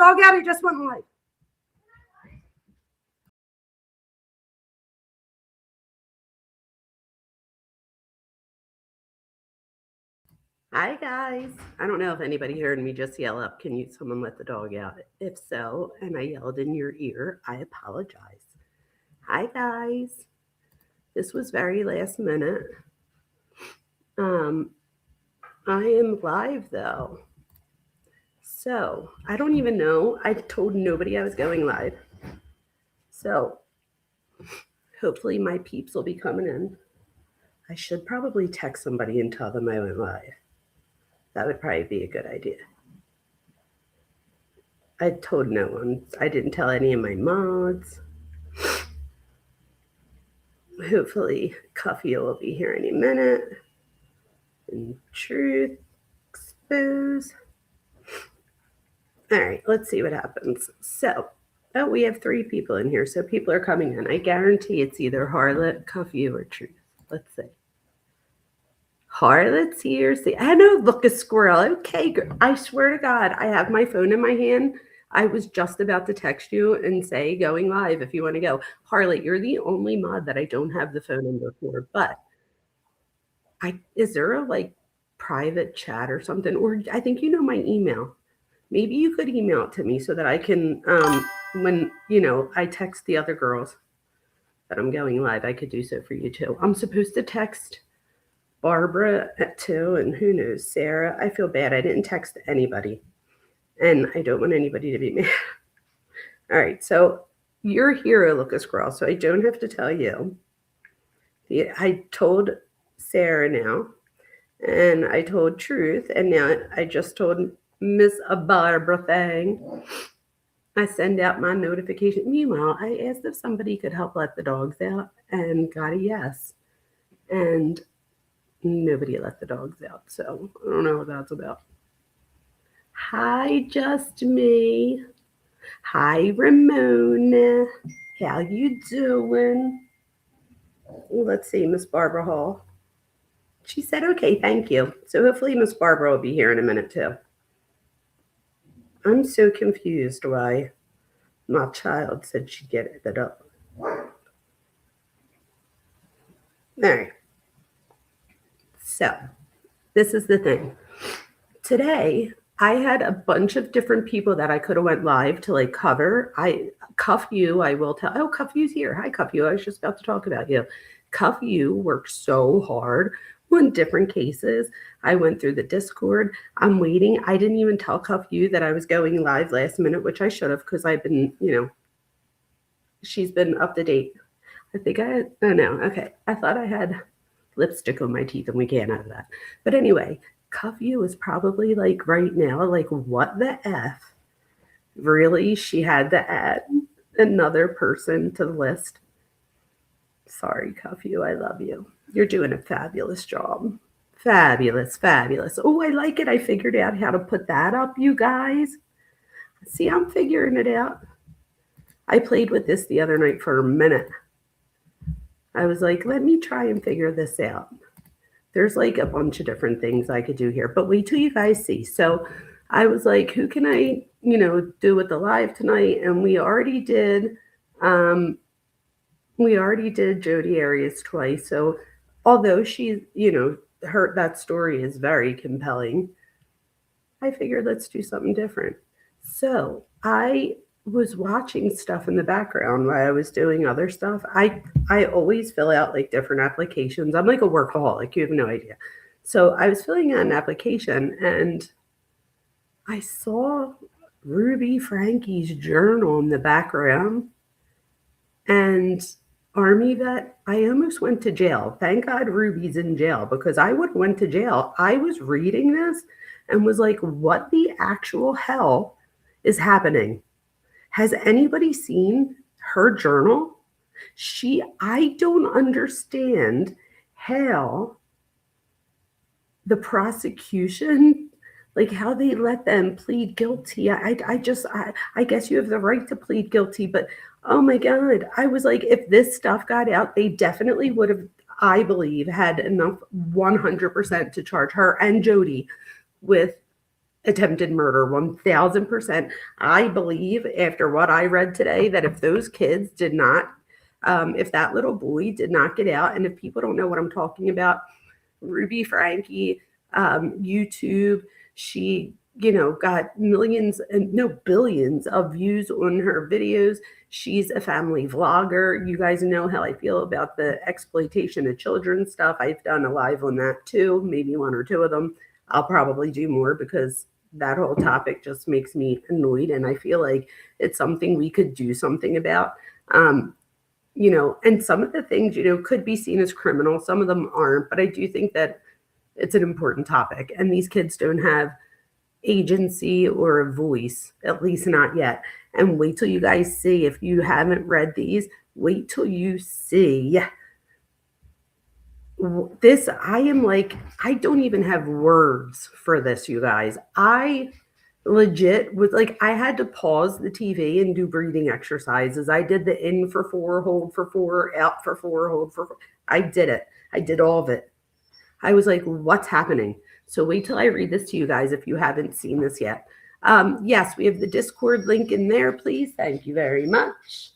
dog out? He just went live. Hi, guys. I don't know if anybody heard me just yell up, can someone let the dog out? If so, and I yelled in your ear, I apologize. Hi, guys. This was very last minute. I am live, though. So, I don't even know. I told nobody I was going live. So, hopefully my peeps will be coming in. I should probably text somebody and tell them I went live. That would probably be a good idea. I told no one. I didn't tell any of my mods. Hopefully Cuffy will be here any minute. And truth, expose. All right, let's see what happens. So, we have 3 people in here, so people are coming in. I guarantee it's either Harlot, Cuffy, or Truth. Let's see. Harlot's here. See, I know, look, a squirrel. Okay, I swear to God, I have my phone in my hand. I was just about to text you and say going live if you want to go. Harlot, you're the only mod that I don't have the phone number for, but is there a private chat or something? Or I think you know my email. Maybe you could email it to me so that I can, when, I text the other girls that I'm going live, I could do so for you too. I'm supposed to text Barbara at 2, and who knows, Sarah. I feel bad. I didn't text anybody, and I don't want anybody to be mad. All right, so you're here, Lucas Girl, so I don't have to tell you. I told Sarah now, and I told Truth, and now I just told Miss Barbara thing. I send out my notification. Meanwhile, I asked if somebody could help let the dogs out and got a yes. And nobody let the dogs out, so I don't know what that's about. Hi, Just Me. Hi, Ramona. How you doing? Let's see, Miss Barbara Hall. She said, okay, thank you. So hopefully Miss Barbara will be here in a minute too. I'm so confused why my child said she'd get it up. All right. So this is the thing. Today, I had a bunch of different people that I could have went live to cover. Cuff You, I will tell. Oh, Cuff You's here. Hi, Cuff You. I was just about to talk about you. Cuff You worked so hard on different cases. I went through the Discord. I'm waiting. I didn't even tell Cuff You that I was going live last minute, which I should have because I've been, she's been up to date. I think oh no, okay. I thought I had lipstick on my teeth and we can't have that. But anyway, Cuff You is probably right now, what the F? Really? She had to add another person to the list. Sorry, Cuff You, I love you. You're doing a fabulous job. Fabulous, fabulous. Oh, I like it. I figured out how to put that up, you guys. See, I'm figuring it out. I played with this the other night for a minute. I was like, let me try and figure this out. There's a bunch of different things I could do here, but wait till you guys see. So I was like, who can I, do with the live tonight? And we already did Jodi Arias twice. So although she's, that story is very compelling, I figured let's do something different. So I was watching stuff in the background while I was doing other stuff. I always fill out different applications. I'm like a workaholic. You have no idea. So I was filling out an application and I saw Ruby Franke's journal in the background. And Army vet, I almost went to jail. Thank God Ruby's in jail because I would have went to jail. I was reading this and was like, what the actual hell is happening? Has anybody seen her journal? I don't understand how the prosecution, how they let them plead guilty. I guess you have the right to plead guilty, but oh my God, I was like, if this stuff got out, they definitely would have, I believe, had enough 100% to charge her and Jodi with attempted murder 1000%. I believe, after what I read today, that if those kids did not, if that little boy did not get out, and if people don't know what I'm talking about, Ruby Franke, YouTube, she, got millions and no billions of views on her videos. She's a family vlogger. You guys know how I feel about the exploitation of children stuff. I've done a live on that too, maybe one or two of them. I'll probably do more because that whole topic just makes me annoyed, and I feel like it's something we could do something about. And some of the things, could be seen as criminal, some of them aren't, but I do think that it's an important topic, and these kids don't have agency or a voice, at least not yet. And wait till you guys see, if you haven't read these, wait till you see this. I am like, I don't even have words for this, you guys. I legit was like, I had to pause the TV and do breathing exercises. I did the in for 4, hold for 4, out for 4, hold for 4. I did it. I did all of it. I was like, what's happening? So wait till I read this to you guys if you haven't seen this yet. Yes, we have the Discord link in there, please. Thank you very much.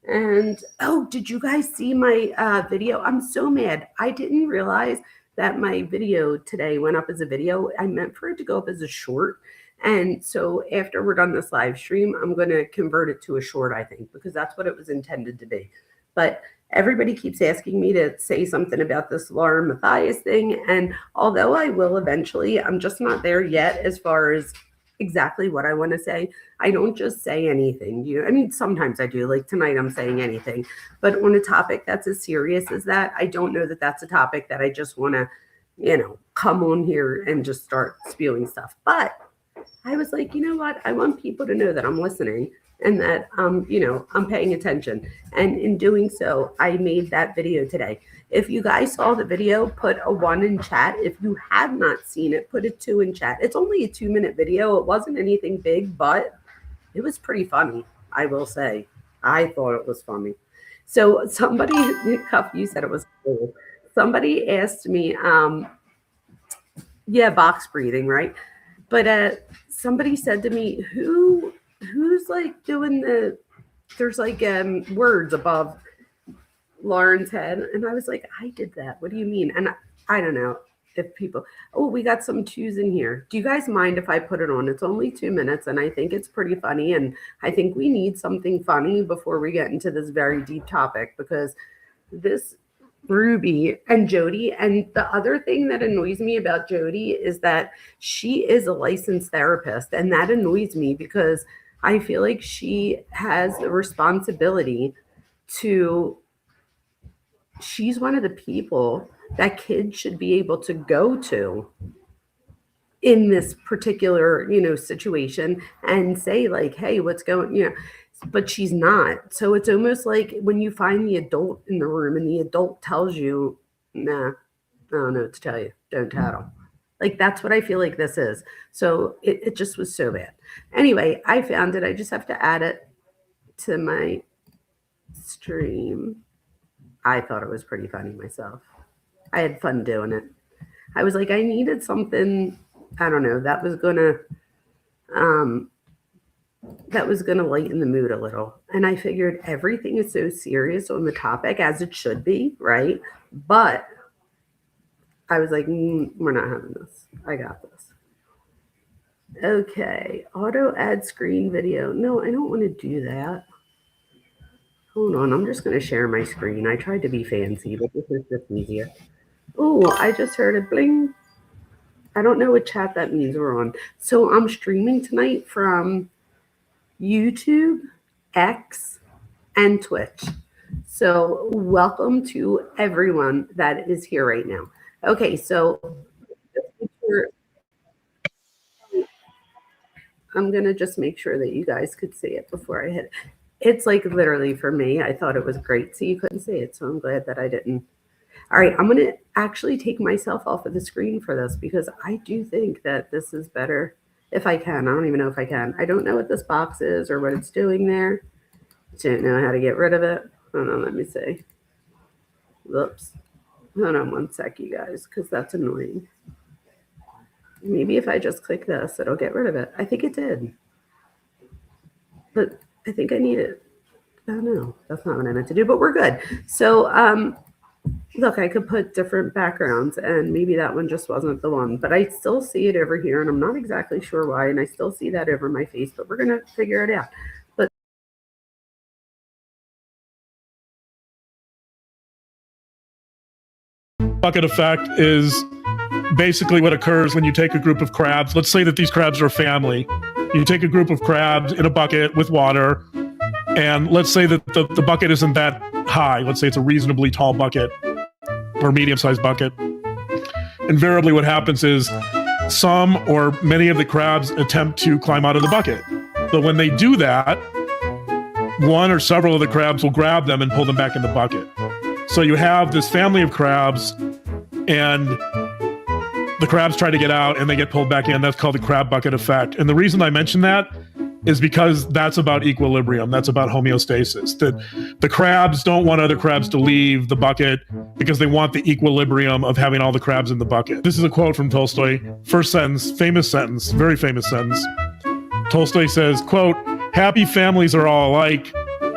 And, oh, did you guys see my video? I'm so mad. I didn't realize that my video today went up as a video. I meant for it to go up as a short. And so after we're done this live stream, I'm going to convert it to a short, I think, because that's what it was intended to be. But everybody keeps asking me to say something about this Laura Matthias thing. And although I will eventually, I'm just not there yet as far as exactly what I want to say. I don't just say anything. I mean, sometimes I do. Like tonight, I'm saying anything. But on a topic that's as serious as that, I don't know that that's a topic that I just want to, come on here and just start spewing stuff. But I was like, you know what? I want people to know that I'm listening and that, I'm paying attention. And in doing so, I made that video today. If you guys saw the video, put a 1 in chat. If you have not seen it, put a 2 in chat. It's only a 2-minute video. It wasn't anything big, but it was pretty funny, I will say. I thought it was funny. So somebody, Cuff, you said it was cool. Somebody asked me, box breathing, right? But somebody said to me, who's like doing there's like words above Lauren's head. And I was like, I did that. What do you mean? And I don't know if people, we got some 2s in here. Do you guys mind if I put it on? It's only 2 minutes and I think it's pretty funny. And I think we need something funny before we get into this very deep topic, because this Ruby and Jody, and the other thing that annoys me about Jody is that she is a licensed therapist, and that annoys me because I feel like she has the responsibility to, she's one of the people that kids should be able to go to in this particular, situation and say like, hey, what's going, but she's not. So it's almost like when you find the adult in the room and the adult tells you, nah, I don't know what to tell you, don't tattle. Like, that's what I feel like this is. So it just was so bad. Anyway, I found it. I just have to add it to my stream. I thought it was pretty funny myself. I had fun doing it. I was like, I needed something, I don't know, that was gonna lighten the mood a little. And I figured everything is so serious on the topic, as it should be, right? But I was like, we're not having this. I got this. Okay, auto add screen video. No, I don't want to do that. Hold on, I'm just going to share my screen. I tried to be fancy, but this is just easier. Oh, I just heard a bling. I don't know what chat that means we're on. So I'm streaming tonight from YouTube, X, and Twitch. So welcome to everyone that is here right now. Okay, so I'm going to just make sure that you guys could see it before I hit it. It's like literally for me, I thought it was great. So you couldn't see it. So I'm glad that I didn't. All right, I'm going to actually take myself off of the screen for this because I do think that this is better if I can. I don't even know if I can. I don't know what this box is or what it's doing there. Don't know how to get rid of it. Hold on, let me see. Whoops. Hold on one sec, you guys, because that's annoying. Maybe if I just click this, it'll get rid of it. I think it did. But I think I need it. Oh, no, that's not what I meant to do, but we're good. So, look, I could put different backgrounds, and maybe that one just wasn't the one, but I still see it over here, and I'm not exactly sure why, and I still see that over my face, but we're going to figure it out. But bucket effect is basically what occurs when you take a group of crabs. Let's say that these crabs are a family. You take a group of crabs in a bucket with water, and let's say that the bucket isn't that high. Let's say it's a reasonably tall bucket or medium-sized bucket. Invariably what happens is some or many of the crabs attempt to climb out of the bucket. But when they do that, one or several of the crabs will grab them and pull them back in the bucket. So you have this family of crabs, and the crabs try to get out and they get pulled back in. That's called the crab bucket effect. And the reason I mention that is because that's about equilibrium. That's about homeostasis. The crabs don't want other crabs to leave the bucket because they want the equilibrium of having all the crabs in the bucket. This is a quote from Tolstoy. First sentence, famous sentence, very famous sentence. Tolstoy says, quote, "Happy families are all alike.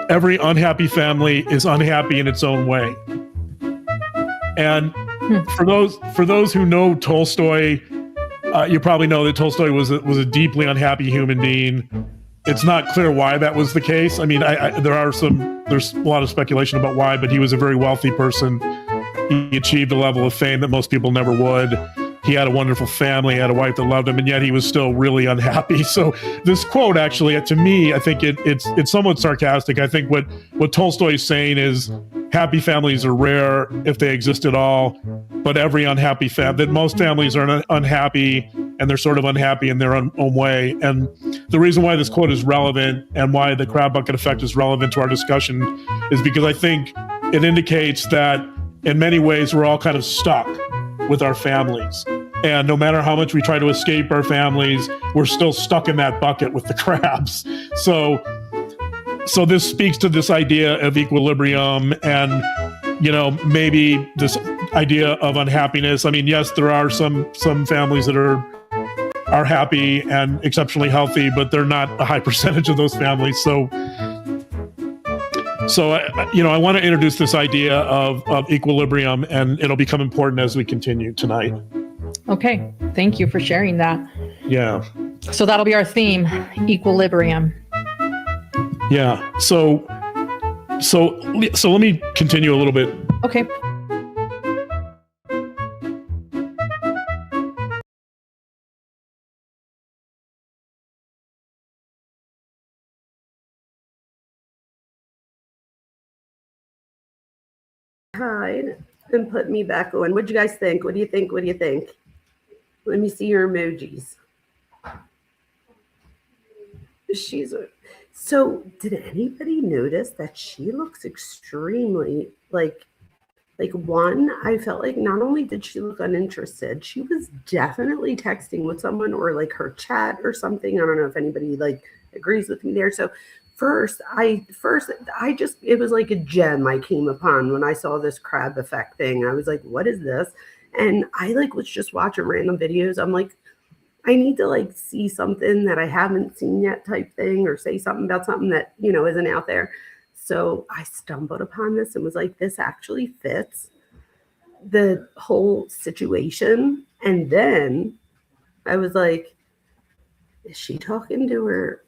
Every unhappy family is unhappy in its own way." And for those who know Tolstoy, you probably know that Tolstoy was a deeply unhappy human being. It's not clear why that was the case. I mean, there's a lot of speculation about why, but he was a very wealthy person. He achieved a level of fame that most people never would. He had a wonderful family, he had a wife that loved him, and yet he was still really unhappy. So this quote, actually, to me, I think it's somewhat sarcastic. I think what Tolstoy is saying is happy families are rare if they exist at all, but every unhappy that most families are unhappy, and they're sort of unhappy in their own way. And the reason why this quote is relevant and why the crab bucket effect is relevant to our discussion is because I think it indicates that in many ways we're all kind of stuck with our families. And no matter how much we try to escape our families, we're still stuck in that bucket with the crabs. So this speaks to this idea of equilibrium and, maybe this idea of unhappiness. I mean, yes, there are some families that are happy and exceptionally healthy, but they're not a high percentage of those families. So I want to introduce this idea of equilibrium, and it'll become important as we continue tonight. Okay, thank you for sharing that. Yeah. So that'll be our theme, equilibrium. Yeah. So let me continue a little bit. Okay. hide and put me back on. What do you guys think? What do you think? What do you think? Let me see your emojis. So did anybody notice that she looks extremely like one, I felt like not only did she look uninterested, she was definitely texting with someone or like her chat or something. I don't know if anybody like agrees with me there. So first I just, it was like a gem I came upon when I saw this crab effect thing. I was like, what is this? And I like was just watching random videos. I'm like, I need to like see something that I haven't seen yet type thing, or say something about something that, isn't out there. So I stumbled upon this and was like, this actually fits the whole situation. And then I was like, is she talking to her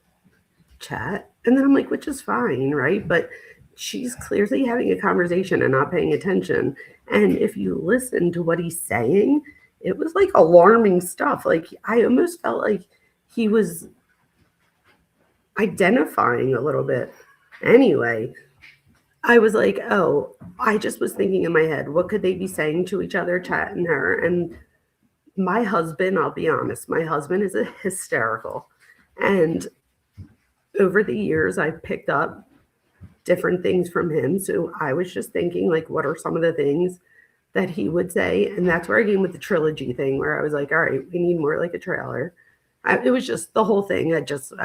chat? And then I'm like, which is fine, right? But she's clearly having a conversation and not paying attention. And if you listen to what he's saying, it was like alarming stuff. Like I almost felt like he was identifying a little bit. Anyway, I was like, oh, I just was thinking in my head, what could they be saying to each other, chatting her? And my husband, I'll be honest, my husband is a hysterical. And over the years, I've picked up different things from him. So I was just thinking, like, what are some of the things that he would say? And that's where I came with the trilogy thing, where I was like, all right, we need more like a trailer. It was just the whole thing. I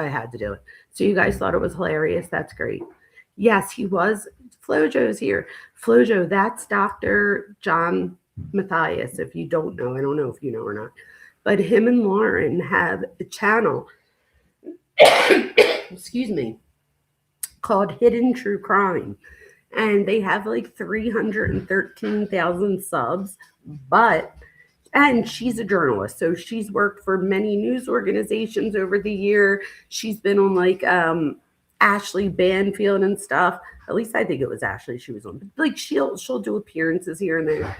had to do it. So you guys thought it was hilarious. That's great. Yes, he was. Flojo's here. Flojo, that's Dr. John Matthias. If you don't know, I don't know if you know or not. but him and Lauren have a channel, excuse me, called Hidden True Crime. And they have like 313,000 subs, and she's a journalist. So she's worked for many news organizations over the year. She's been on like Ashley Banfield and stuff. At least I think it was Ashley she was on. But like she'll do appearances here and there.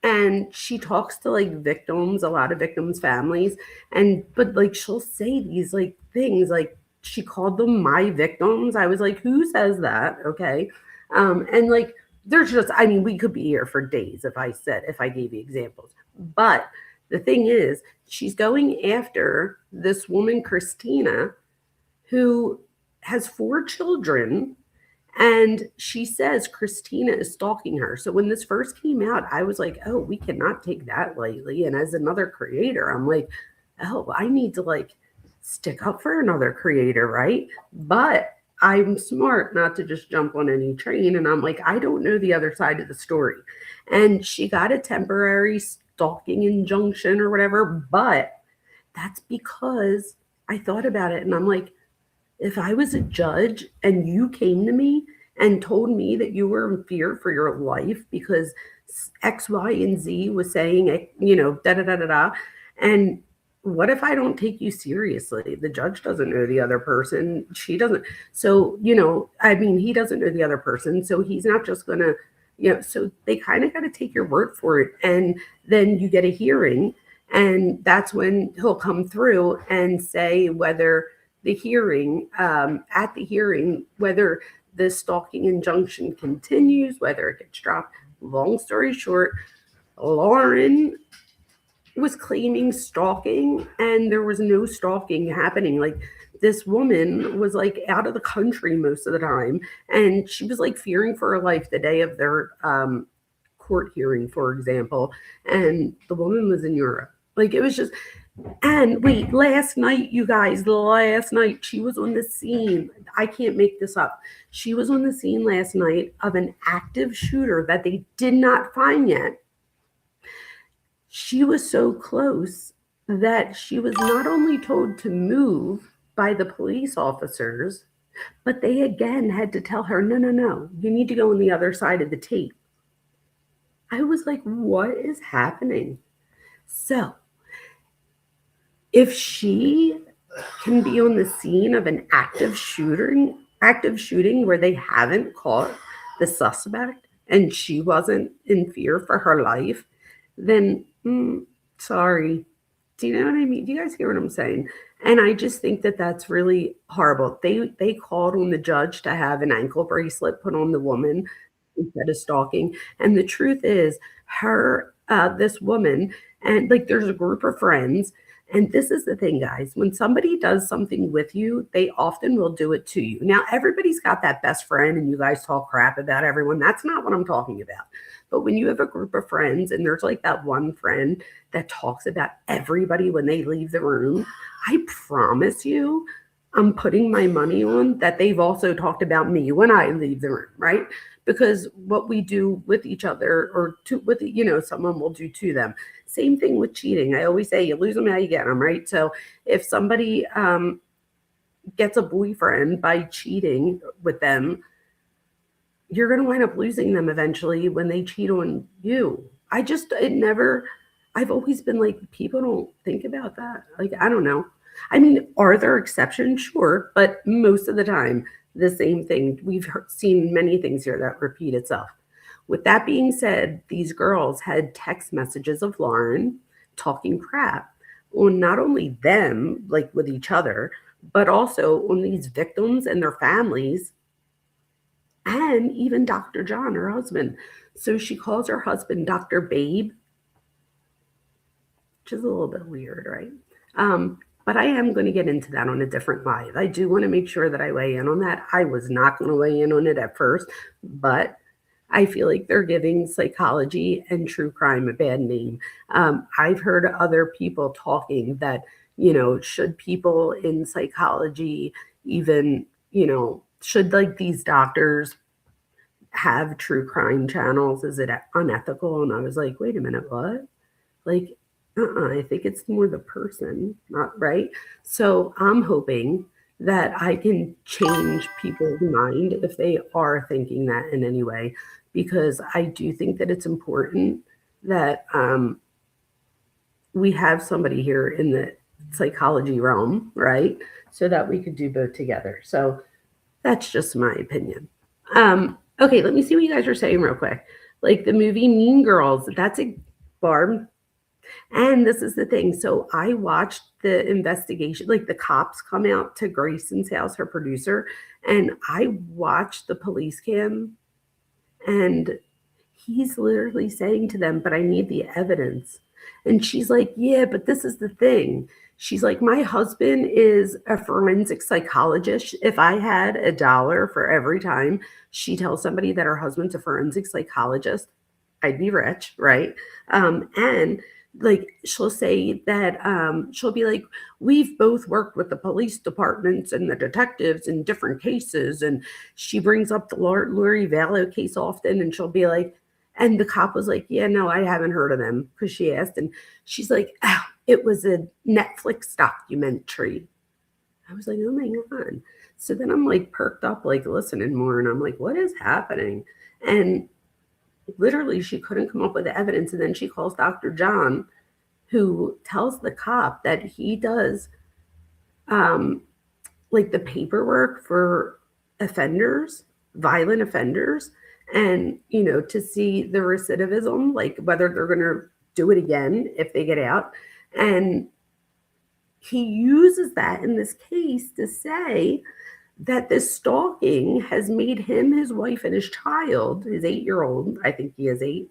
And she talks to like victims, a lot of victims' families. But like she'll say these like things like she called them my victims. I was like, who says that? Okay. And like there's just, I mean, we could be here for days if I gave you examples. But the thing is, she's going after this woman, Christina, who has 4 children. And she says Christina is stalking her. So when this first came out, I was like, oh, we cannot take that lightly. And as another creator, I'm like, oh, I need to like stick up for another creator, right? But I'm smart not to just jump on any train. And I'm like, I don't know the other side of the story. And she got a temporary stalking injunction or whatever. But that's because I thought about it and I'm like, if I was a judge and you came to me and told me that you were in fear for your life because X, Y, and Z was saying, you know, da da da da da, and what if I don't take you seriously? The judge doesn't know the other person. She doesn't. So, you know, I mean, he doesn't know the other person. So he's not just going to, you know, so they kind of got to take your word for it. And then you get a hearing. And that's when he'll come through and say whether the hearing, at the hearing, whether the stalking injunction continues, whether it gets dropped. Long story short, Lauren was claiming stalking and there was no stalking happening. Like this woman was like out of the country most of the time and she was like fearing for her life the day of their court hearing, for example, and the woman was in Europe. Like it was just, and wait, last night, you guys, she was on the scene. I can't make this up. She was on the scene last night of an active shooter that they did not find yet. She was so close that she was not only told to move by the police officers, but they again had to tell her, no, you need to go on the other side of the tape. I was like, what is happening? So if she can be on the scene of an active shooting where they haven't caught the suspect and she wasn't in fear for her life, then sorry. Do you know what I mean? Do you guys hear what I'm saying? And I just think that that's really horrible. They called on the judge to have an ankle bracelet put on the woman instead of stalking. And the truth is, this woman, and like there's a group of friends. And this is the thing, guys, when somebody does something with you, they often will do it to you. Now, everybody's got that best friend and you guys talk crap about everyone. That's not what I'm talking about. But when you have a group of friends and there's like that one friend that talks about everybody when they leave the room, I promise you, I'm putting my money on that they've also talked about me when I leave the room, right? Because what we do with each other or someone will do to them. Same thing with cheating. I always say you lose them how you get them, right? So if somebody gets a boyfriend by cheating with them, you're going to wind up losing them eventually when they cheat on you. I've always been like, people don't think about that. Like, I don't know. I mean, are there exceptions? Sure. But most of the time, the same thing. We've seen many things here that repeat itself. With that being said, these girls had text messages of Lauren talking crap on not only them, like with each other, but also on these victims and their families, and even Dr. John, her husband. So she calls her husband Dr. Babe, which is a little bit weird, right? But I am going to get into that on a different live. I do want to make sure that I weigh in on that. I was not going to weigh in on it at first, but I feel like they're giving psychology and true crime a bad name. I've heard other people talking that, should people in psychology even, should like these doctors have true crime channels? Is it unethical? And I was like, wait a minute, what? Like, I think it's more the person, not right. So I'm hoping that I can change people's mind if they are thinking that in any way, because I do think that it's important that we have somebody here in the psychology realm, right? So that we could do both together. So that's just my opinion. Okay, let me see what you guys are saying real quick. Like the movie Mean Girls, that's a Barb. And this is the thing. So I watched the investigation, like the cops come out to Grayson's house, her producer, and I watched the police cam, and he's literally saying to them, but I need the evidence. And she's like, yeah, but this is the thing. She's like, my husband is a forensic psychologist. If I had $1 for every time she tells somebody that her husband's a forensic psychologist, I'd be rich, right? And like she'll say that she'll be like, we've both worked with the police departments and the detectives in different cases. And she brings up the Lori Vallow case often, and she'll be like, and the cop was like, yeah, no, I haven't heard of them, because she asked. And she's like, oh, it was a Netflix documentary. I was like, oh my God. So then I'm like perked up, like listening more. And I'm like, what is happening? And literally she couldn't come up with the evidence. And then she calls Dr. John, who tells the cop that he does like the paperwork for offenders, violent offenders, and to see the recidivism, like whether they're going to do it again if they get out. And he uses that in this case to say that this stalking has made him, his wife, and his child, his 8-year-old, I think he is 8,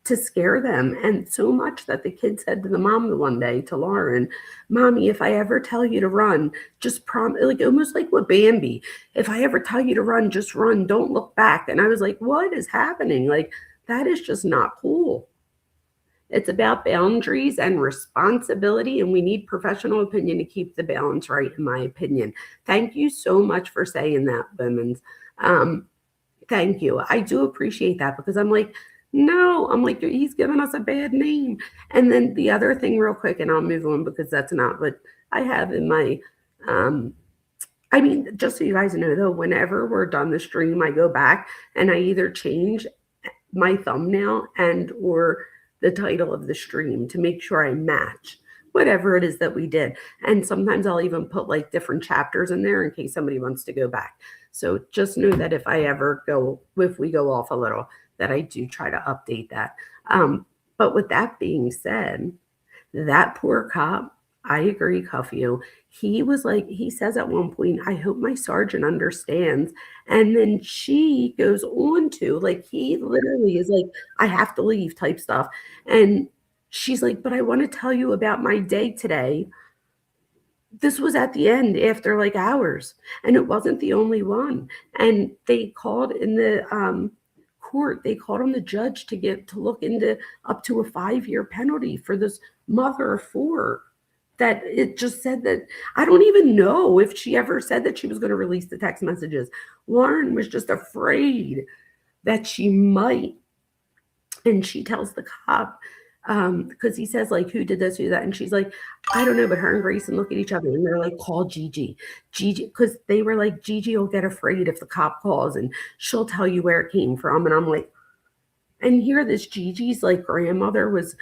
to scare them. And so much that the kid said to the mom the one day, to Lauren, Mommy, if I ever tell you to run, just promise, like almost like with Bambi, if I ever tell you to run, just run, don't look back. And I was like, what is happening? Like, that is just not cool. It's about boundaries and responsibility, and we need professional opinion to keep the balance right, in my opinion. Thank you so much for saying that, Women's. Thank you. I do appreciate that, because I'm like, no, I'm like, he's giving us a bad name. And then the other thing real quick, and I'll move on because that's not what I have in my, I mean, just so you guys know though, whenever we're done the stream, I go back and I either change my thumbnail and or the title of the stream to make sure I match whatever it is that we did. And sometimes I'll even put like different chapters in there in case somebody wants to go back. So just know that if we go off a little, that I do try to update that. But with that being said, that poor cop, I agree, cuff you. He was like, he says at one point, I hope my sergeant understands. And then she goes on to, like, he literally is like, I have to leave type stuff. And she's like, but I want to tell you about my day today. This was at the end after like hours, and it wasn't the only one. And they called in the court, they called on the judge to look into up to a 5-year penalty for this mother of 4. That it just said that, I don't even know if she ever said that she was going to release the text messages. Lauren was just afraid that she might. And she tells the cop, because he says, like, who did this, who did that? And she's like, I don't know, but her and Grayson look at each other and they're like, call Gigi, because they were like, Gigi will get afraid if the cop calls and she'll tell you where it came from. And I'm like, and here this Gigi's like grandmother was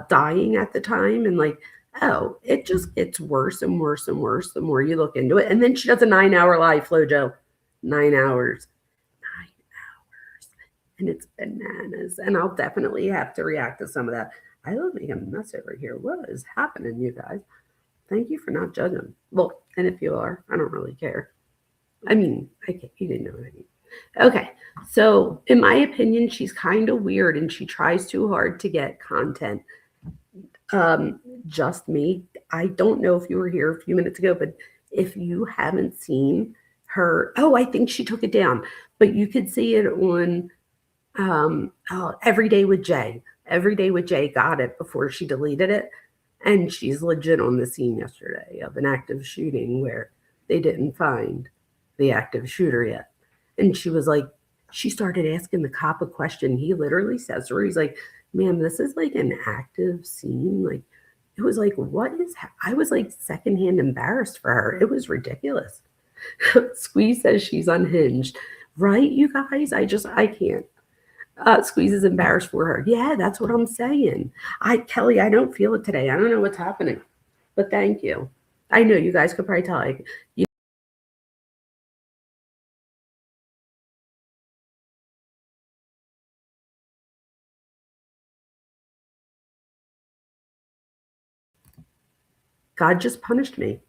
dying at the time, and like, oh, it just gets worse and worse and worse the more you look into it. And then she does a 9-hour live, FloJo. 9 hours. 9 hours. And it's bananas. And I'll definitely have to react to some of that. I love making a mess over here. What is happening, you guys? Thank you for not judging. Well, and if you are, I don't really care. I mean, you didn't know what I mean. Okay, so in my opinion, she's kind of weird and she tries too hard to get content. Just me. I don't know if you were here a few minutes ago, but if you haven't seen her, I think she took it down, but you could see it on Every Day with Jay. Every Day with Jay got it before she deleted it. And she's legit on the scene yesterday of an active shooting where they didn't find the active shooter yet. And she was like, she started asking the cop a question. He literally says to her, he's like, Man, this is like an active scene. Like, it was like, I was like secondhand embarrassed for her. It was ridiculous. Squeeze says she's unhinged. Right, you guys? I can't. Squeeze is embarrassed for her. Yeah, that's what I'm saying. Kelly, I don't feel it today. I don't know what's happening, but thank you. I know you guys could probably tell. God just punished me.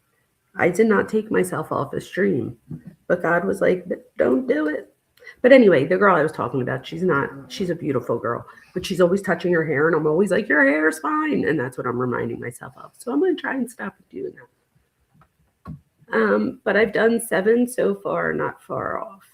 I did not take myself off the stream, but God was like, don't do it. But anyway, the girl I was talking about, she's a beautiful girl, but she's always touching her hair. And I'm always like, your hair is fine. And that's what I'm reminding myself of. So I'm going to try and stop doing that. But I've done 7 so far, not far off.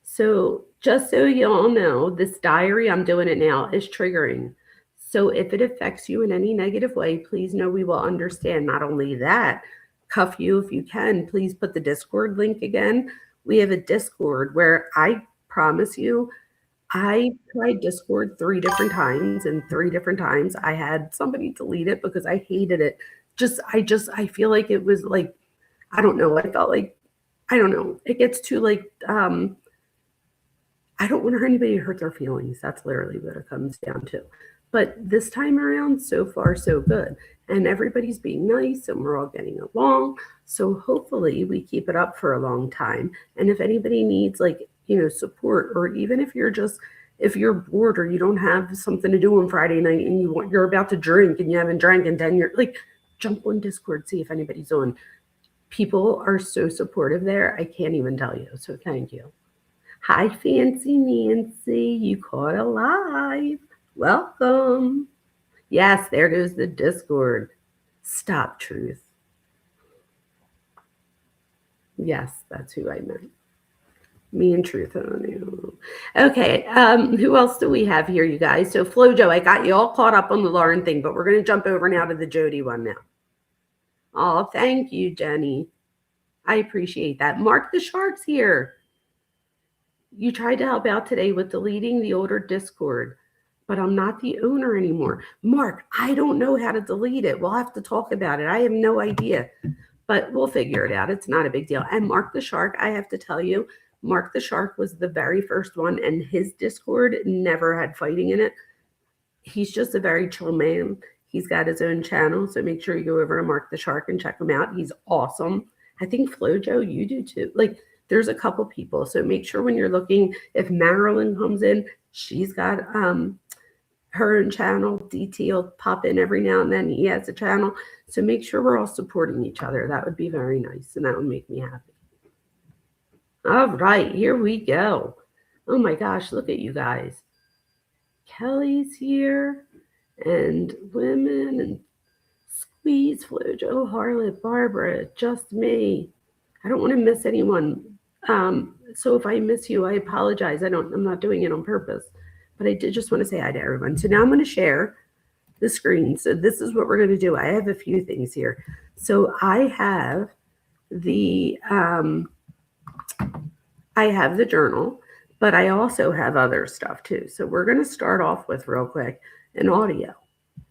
So just so you all know, this diary, I'm doing it now, is triggering. So if it affects you in any negative way, please know we will understand. Not only that, cuff you if you can. Please put the Discord link again. We have a Discord where I promise you, I tried Discord 3 different times, and 3 different times I had somebody delete it because I hated it. I feel like it was like, I don't know. I felt like, I don't know. It gets too like, I don't want anybody to hurt their feelings. That's literally what it comes down to. But this time around, so far, so good. And everybody's being nice and we're all getting along. So hopefully we keep it up for a long time. And if anybody needs like, support, or even if you're bored or you don't have something to do on Friday night and you're about to drink and you haven't drank in 10 years, like jump on Discord, see if anybody's on. People are so supportive there. I can't even tell you. So thank you. Hi, Fancy Nancy. You caught alive. Welcome. Yes, there goes the Discord. Stop Truth. Yes, that's who I meant. Me and Truth. Okay, who else do we have here, you guys? So Flojo, I got you all caught up on the Lauren thing, but we're going to jump over now to the Jody one now. Oh, thank you, Jenny. I appreciate that. Mark the Shark's here. You tried to help out today with deleting the older Discord, but I'm not the owner anymore. Mark, I don't know how to delete it. We'll have to talk about it. I have no idea, but we'll figure it out. It's not a big deal. And Mark the Shark, I have to tell you, Mark the Shark was the very first one, and his Discord never had fighting in it. He's just a very chill man. He's got his own channel, so make sure you go over to Mark the Shark and check him out. He's awesome. I think Flojo, you do too. Like, there's a couple people, so make sure when you're looking, if Marilyn comes in, she's got her own channel. DT will pop in every now and then. He has a channel, so make sure we're all supporting each other. That would be very nice, and that would make me happy. All right, here we go. Oh my gosh, look at you guys. Kelly's here, and women, and Squeeze, Flojo, Harlot, Barbara, just me. I don't want to miss anyone. So if I miss you, I apologize. I'm not doing it on purpose, but I did just want to say hi to everyone. So now I'm going to share the screen. So this is what we're going to do. I have a few things here. So I have the journal, but I also have other stuff too. So we're going to start off with real quick an audio.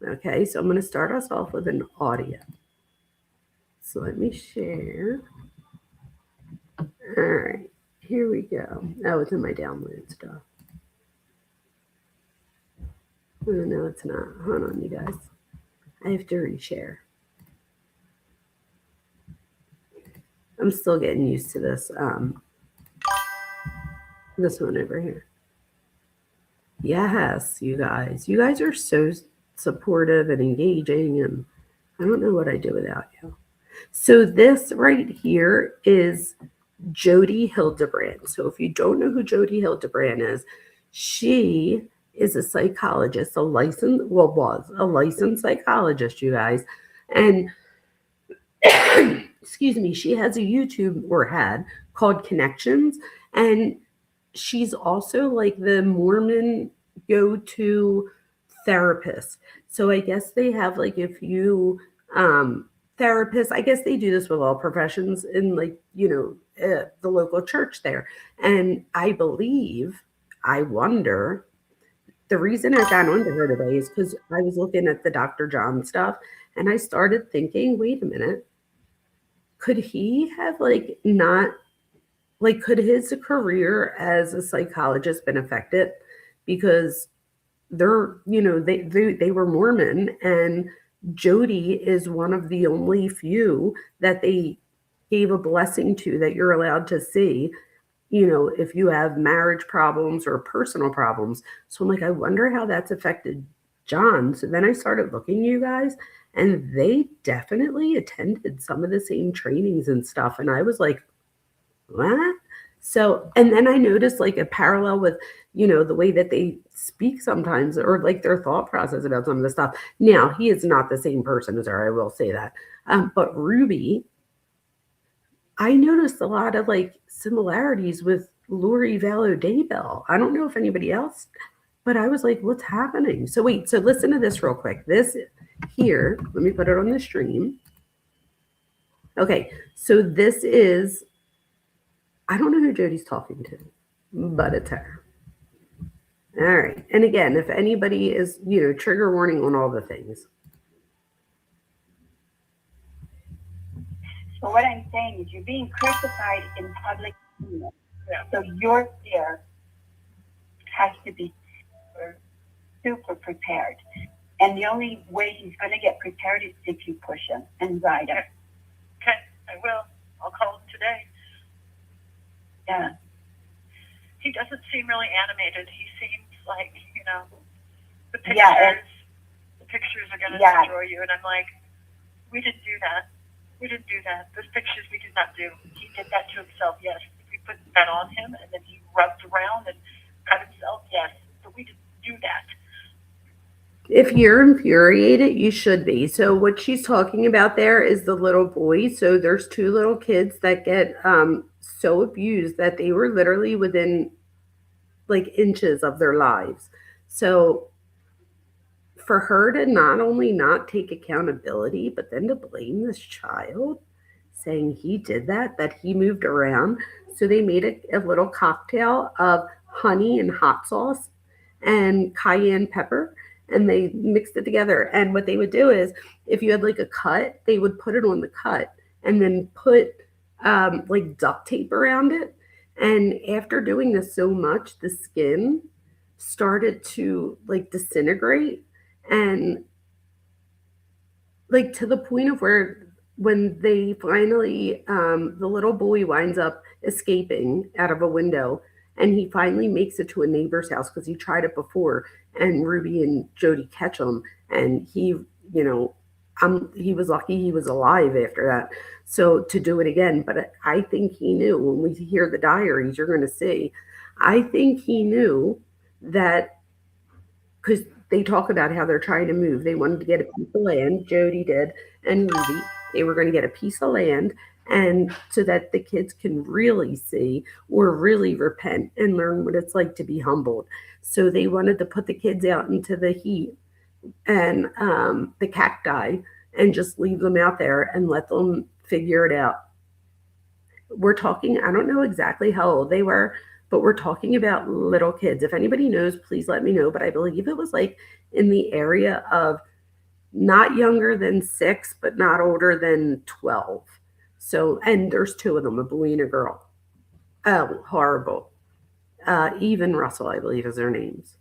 Okay, so I'm going to start us off with an audio. So let me share. All right, here we go. Oh, it's in my download stuff. Oh, no, it's not. Hold on, you guys. I have to reshare. I'm still getting used to this. This one over here. Yes, you guys. You guys are so supportive and engaging, and I don't know what I'd do without you. So this right here is Jody Hildebrandt. So if you don't know who Jody Hildebrandt is, she is a psychologist, was a licensed psychologist, you guys. And excuse me, she has a YouTube, or had, called Connections. And she's also like the Mormon go-to therapist. So I guess they have like a few therapists. I guess they do this with all professions in like, the local church there. And I wonder the reason I got onto her today is because I was looking at the Dr. John stuff and I started thinking, wait a minute, could he have like not like could his career as a psychologist been affected because they're they were Mormon, and Jody is one of the only few that they gave a blessing to that you're allowed to see, if you have marriage problems or personal problems. So I'm like, I wonder how that's affected John. So then I started looking, you guys, and they definitely attended some of the same trainings and stuff. And I was like, what? So, and then I noticed like a parallel with, the way that they speak sometimes, or like their thought process about some of the stuff. Now, he is not the same person as her, I will say that. But Ruby, I noticed a lot of like similarities with Lori Vallow Daybell. I don't know if anybody else, but I was like, what's happening? So wait, so listen to this real quick. This here, let me put it on the stream. Okay, so this is, I don't know who Jody's talking to, but it's her. All right. And again, if anybody is, trigger warning on all the things. So what I'm saying is you're being crucified in public. So your fear has to be super prepared. And the only way he's going to get prepared is if you push him and ride him. Okay, I will. I'll call him today. Yeah. He doesn't seem really animated. He seems like, the pictures, Yeah, the pictures are going to Yeah. destroy you. And I'm like, we didn't do that. We didn't do that. Those pictures we did not do. He did that to himself, yes. We put that on him, and then he rubbed around and cut himself, yes. But we didn't do that. If you're infuriated, you should be. So what she's talking about there is the little boy. So there's two little kids that get so abused that they were literally within like inches of their lives. So for her to not only not take accountability, but then to blame this child, saying he did that he moved around. So they made a little cocktail of honey and hot sauce and cayenne pepper, and they mixed it together. And what they would do is, if you had like a cut, they would put it on the cut and then put like duct tape around it. And after doing this so much, the skin started to like disintegrate, and like to the point of where when they finally the little boy winds up escaping out of a window, and he finally makes it to a neighbor's house because he tried it before, and Ruby and Jody catch him, and he he was lucky he was alive after that, so to do it again. But I think he knew, when we hear the diaries, you're going to see, I think he knew that, because they talk about how they're trying to move. They wanted to get a piece of land, Jody did, and Ruby. They were going to get a piece of land, and so that the kids can really see or really repent and learn what it's like to be humbled. So they wanted to put the kids out into the heat and the cacti and just leave them out there and let them figure it out. We're talking, I don't know exactly how old they were, but we're talking about little kids. If anybody knows, please let me know. But I believe it was like in the area of not younger than 6, but not older than 12. So, and there's two of them, a boy and a girl. Oh, horrible. Eve and Russell, I believe, is their names.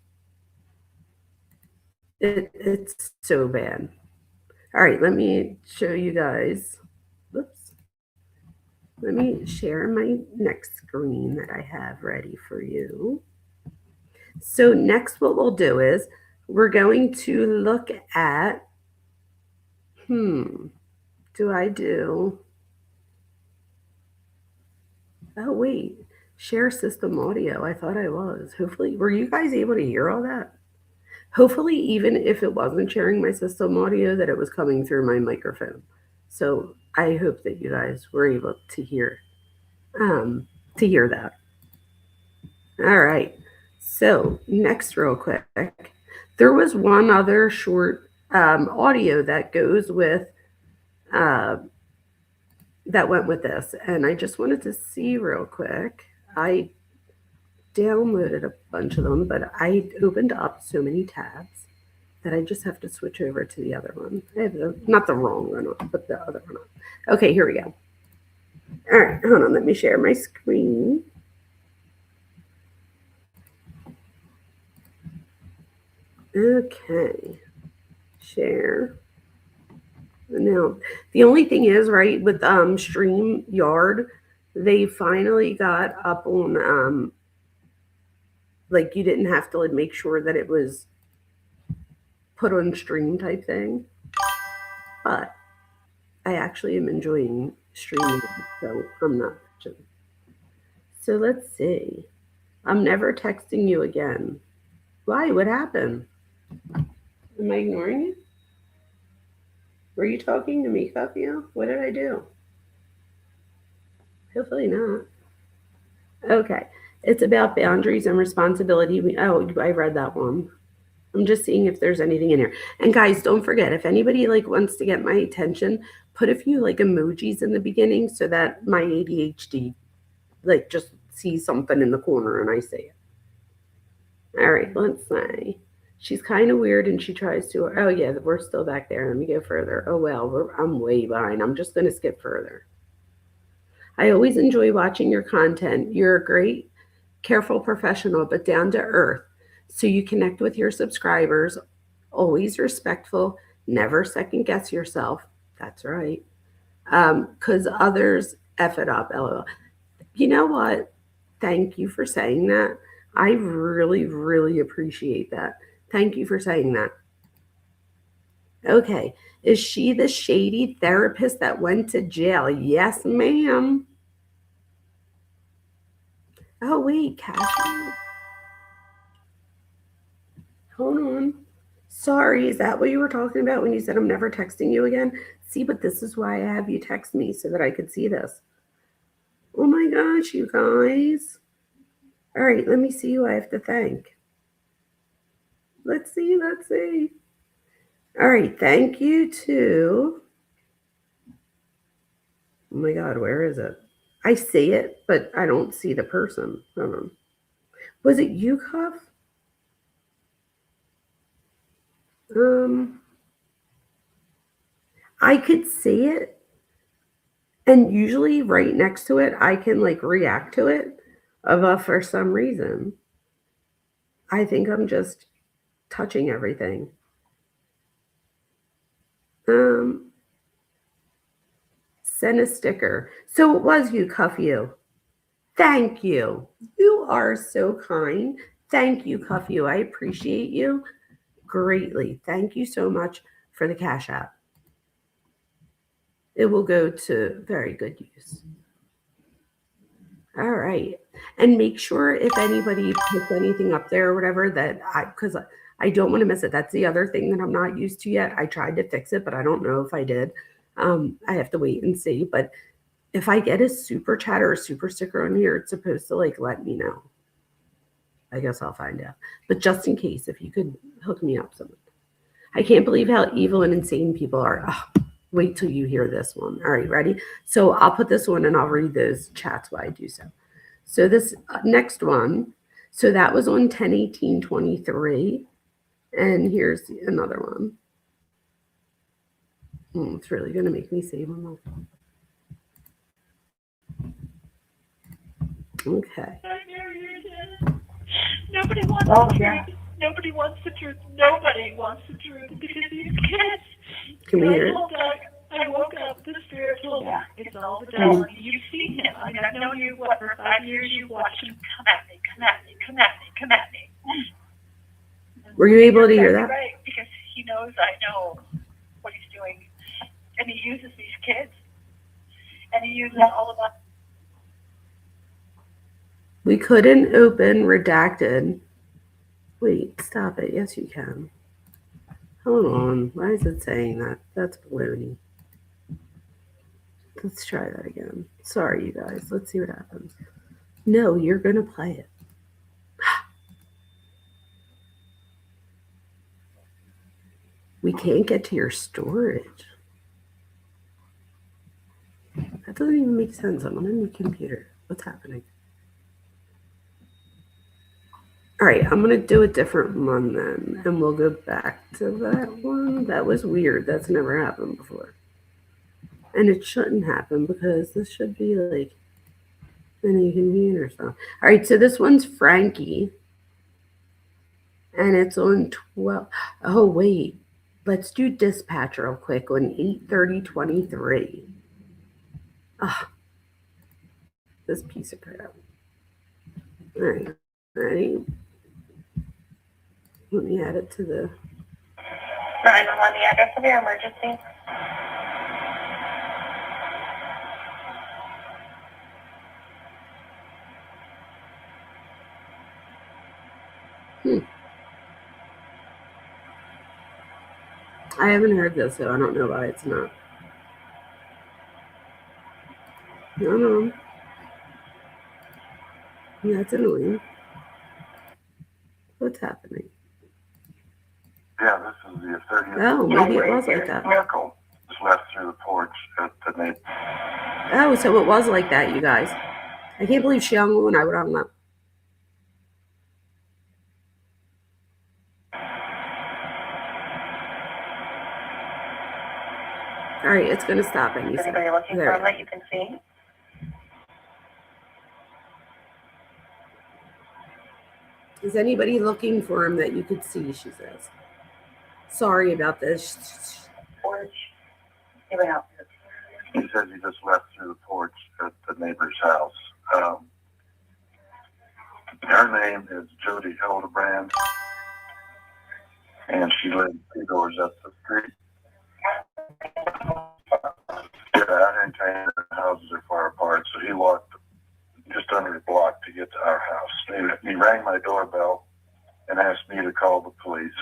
It's so bad. All right, let me show you guys. Whoops. Let me share my next screen that I have ready for you. So next what we'll do is we're going to look at, do I do, oh wait, share system audio. I thought I was. Hopefully, were you guys able to hear all that? Hopefully, even if it wasn't sharing my system audio, that it was coming through my microphone. So I hope that you guys were able to hear that. All right. So next, real quick, there was one other short audio that goes with that went with this, and I just wanted to see real quick. I downloaded a bunch of them, but I opened up so many tabs that I just have to switch over to the other one. I have not the wrong one on, but the other one on. Okay, here we go. All right, hold on. Let me share my screen. Okay, share. Now, the only thing is, right, with StreamYard, they finally got up on, like, you didn't have to like, make sure that it was put on stream type thing. But I actually am enjoying streaming, so I'm not. So let's see. I'm never texting you again. Why? What happened? Am I ignoring you? Were you talking to me, Cuffio? What did I do? Hopefully not. Okay. It's about boundaries and responsibility. Oh, I read that one. I'm just seeing if there's anything in here. And guys, don't forget, if anybody like wants to get my attention, put a few like emojis in the beginning so that my ADHD like just sees something in the corner and I see it. All right, let's say she's kind of weird and she tries to, oh yeah, we're still back there. Let me go further. Oh well, I'm way behind. I'm just going to skip further. I always enjoy watching your content. You're a great, careful professional, but down to earth. So you connect with your subscribers, always respectful, never second guess yourself. That's right. Because others F it up, LOL. You know what? Thank you for saying that. I really, really appreciate that. Thank you for saying that. Okay. Is she the shady therapist that went to jail? Yes, ma'am. Oh, wait, Cassie. Hold on. Sorry, is that what you were talking about when you said I'm never texting you again? See, but this is why I have you text me so that I could see this. Oh my gosh, you guys. All right, let me see who I have to thank. Let's see. All right, thank you to, oh my God, where is it? I see it, but I don't see the person. Hold on. Was it you, Cuff? I could see it, and usually right next to it, I can like react to it. For some reason, I think I'm just touching everything. Send a sticker. So it was you, Cuff You. Thank you. You are so kind. Thank you, Cuff You. I appreciate you greatly. Thank you so much for the Cash App. It will go to very good use. All right. And make sure if anybody puts anything up there or whatever that because I don't want to miss it. That's the other thing that I'm not used to yet. I tried to fix it, but I don't know if I did. I have to wait and see. But if I get a super chat or a super sticker on here, it's supposed to like let me know. I guess I'll find out. But just in case, if you could hook me up someone. I can't believe how evil and insane people are. Oh, wait till you hear this one. All right, ready? So I'll put this one and I'll read those chats while I do so. So this next one, so that was on 10/18/23. And here's another one. It's really going to make me save them. Okay. Nobody wants the truth. Nobody wants the truth. Nobody wants the truth because these kids. Can we hear it? I woke up, the spirit told me, it's all the devil. You've seen him. I mean, I've known you, for 5 years? You watched him come at me, come at me, come at me, come at me. Were you able to hear that? Right, because he knows I know what he's doing. And he uses these kids. And he uses all of us. We couldn't open redacted. Wait, stop it. Yes, you can. Hold on. Why is it saying that? That's baloney. Let's try that again. Sorry, you guys. Let's see what happens. No, you're going to play it. We can't get to your storage. That doesn't even make sense. I'm on a new computer. What's happening? All right, I'm going to do a different one then, and we'll go back to that one. That was weird. That's never happened before. And it shouldn't happen because this should be like any convenient or something. All right, so this one's Frankie, and it's on 12. Oh, wait. Let's do dispatch real quick on 8:30:23. Ah, this piece of crap. All right, ready? Let me add it to the. 911, the address of your emergency. I haven't heard this, so I don't know why it's not. No. That's annoying. What's happening? Yeah, this is the 30th. Oh, maybe it was like that. Vehicle just left through the porch at the neighbor. Oh, so it was like that, you guys. I can't believe she hung on. I would hung up. All right, it's going to stop. I need Is anybody looking for him that you can see? Is anybody looking for him that you could see, she says. Sorry about this. Porch. Anybody else? He says he just left through the porch at the neighbor's house. Her name is Jody Hildebrandt, and she lives 2 doors up the street. Yeah, out here in Canada, the houses are far apart, so he walked just under the block to get to our house. He rang my doorbell and asked me to call the police.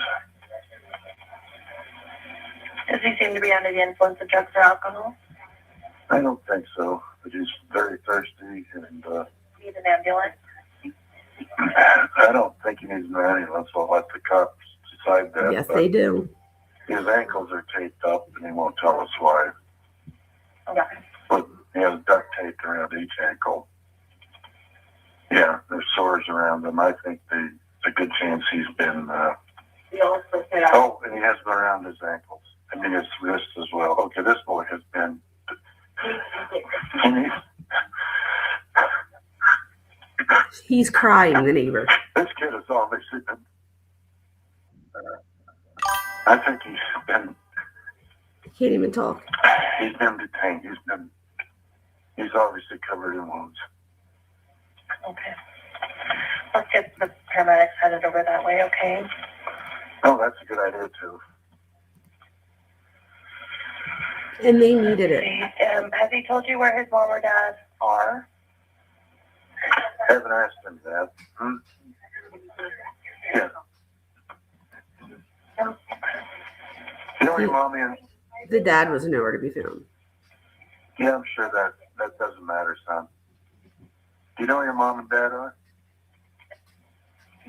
Does he seem to be under the influence of drugs or alcohol? I don't think so, but he's very thirsty, and Need an ambulance? I don't think he needs an ambulance. I'll let the cops decide that. Yes, they do. His ankles are taped up, and he won't tell us why. Okay. But he has duct taped around each ankle. Yeah, there's sores around them. I think there's a good chance he's been. Oh, and he has them around his ankles. I mean, his wrists as well. Okay, this boy has been. He's crying, the neighbor. This kid is obviously been. I think he's been. Can't even talk. He's been detained. He's obviously covered in wounds. Okay. Let's get the paramedics headed over that way, okay? Oh, that's a good idea, too. And they needed it. Has he told you where his mom or dad are? I haven't asked him that. Yeah. You know where your mommy is? The dad was nowhere to be found. Yeah, I'm sure that doesn't matter, son. Do you know where your mom and dad are?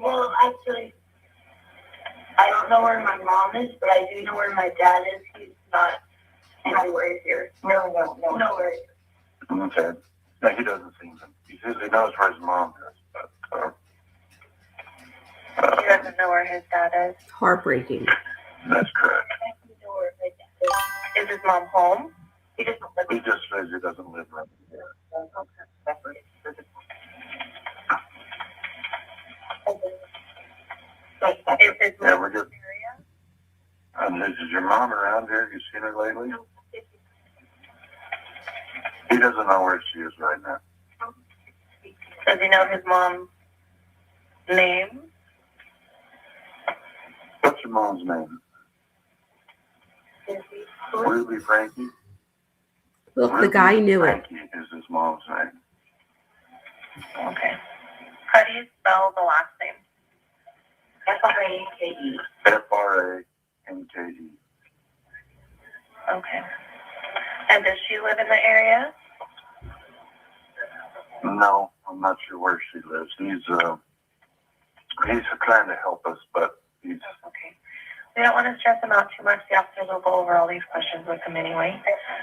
Well, actually, I don't know where my mom is, but I do know where my dad is. He's not anywhere here. No. Nowhere. Okay. No, he doesn't see them. He says he knows where his mom is, but He doesn't know where his dad is. Heartbreaking. that's correct. Is his mom home? He doesn't live He just says he doesn't live right here. Is his Yeah, mom we're good. Is your mom around here? Have you seen her lately? He doesn't know where she is right now. Does he know his mom's name? What's your mom's name? Ruby Franke? Look, the guy knew it. Franke is his mom's name. Okay. How do you spell the last name? F-R-A-N-K-E. Franke. Okay. And does she live in the area? No, I'm not sure where she lives. He's trying to help us, but he's. Okay. We don't want to stress him out too much. The officers will go over all these questions with him anyway.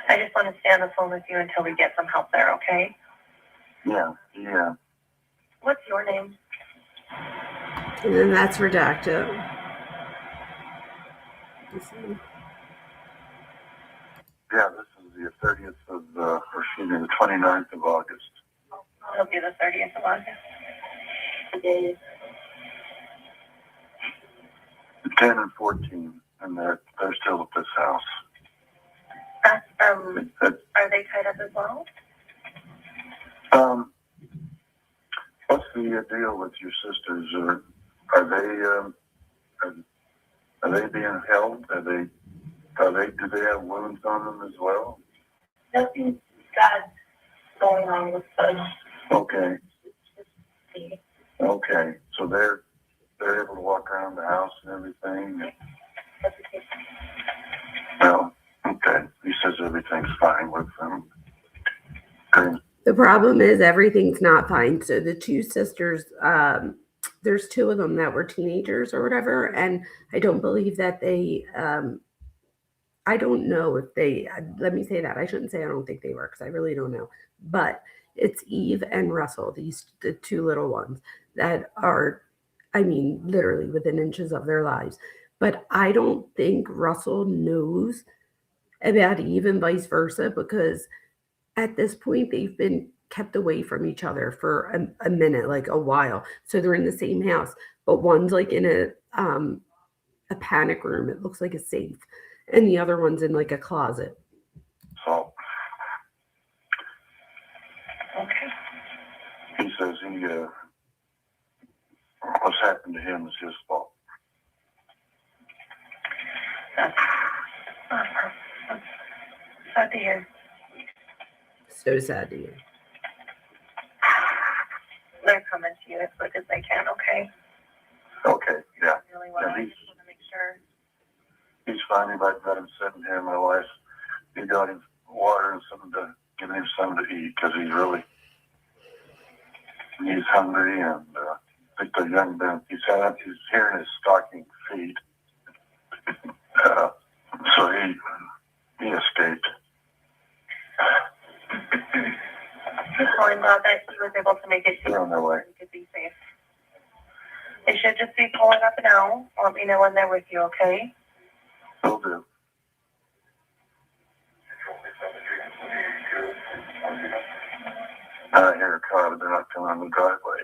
I just want to stay on the phone with you until we get some help there, okay? Yeah. What's your name? And then that's redacted. Yeah, this is the 30th of, or excuse me, the 29th of August. It'll be the 30th of August. Today 10 and 14, and they're still at this house. Are they tied up as well? What's the deal with your sisters? Are they being held? Do they have wounds on them as well? nothing bad going on with us. Okay. It's just Okay. So they're able to walk around the house and everything. Well, okay. He says everything's fine with them. Okay. The problem is everything's not fine. So the two sisters, there's two of them that were teenagers or whatever, and I don't believe that they. I don't know if they. Let me say that. I shouldn't say I don't think they were because I really don't know. But it's Eve and Russell, the two little ones that are, I mean, literally within inches of their lives. But I don't think Russell knows about Eve and vice versa because at this point they've been kept away from each other for a minute, like a while. So they're in the same house, but one's like in a panic room. It looks like a safe, and the other one's in like a closet. So Okay. he says what's happened to him is his fault. That's sad to hear. So sad to hear. They're coming to you as quick as they can, okay? Okay, yeah. Really well. I just want to make sure. He's fine. I've got him sitting here. My wife, he got him water and giving him something to eat because he's hungry, and I think the young man, he's hearing his stocking feet. So he escaped. Well, I'm glad that he was able to make it to They're on their way. you could be safe. They should just be pulling up now. Let me know when they're with you, okay? Will do. I hear a car, but they're not coming on the driveway.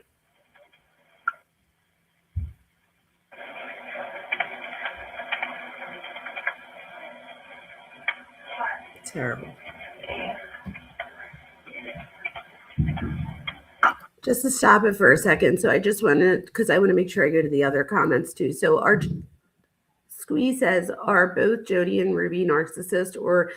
Terrible. Just to stop it for a second. So I just want to, because I want to make sure I go to the other comments too. So our Squeeze says, are both Jody and Ruby narcissist or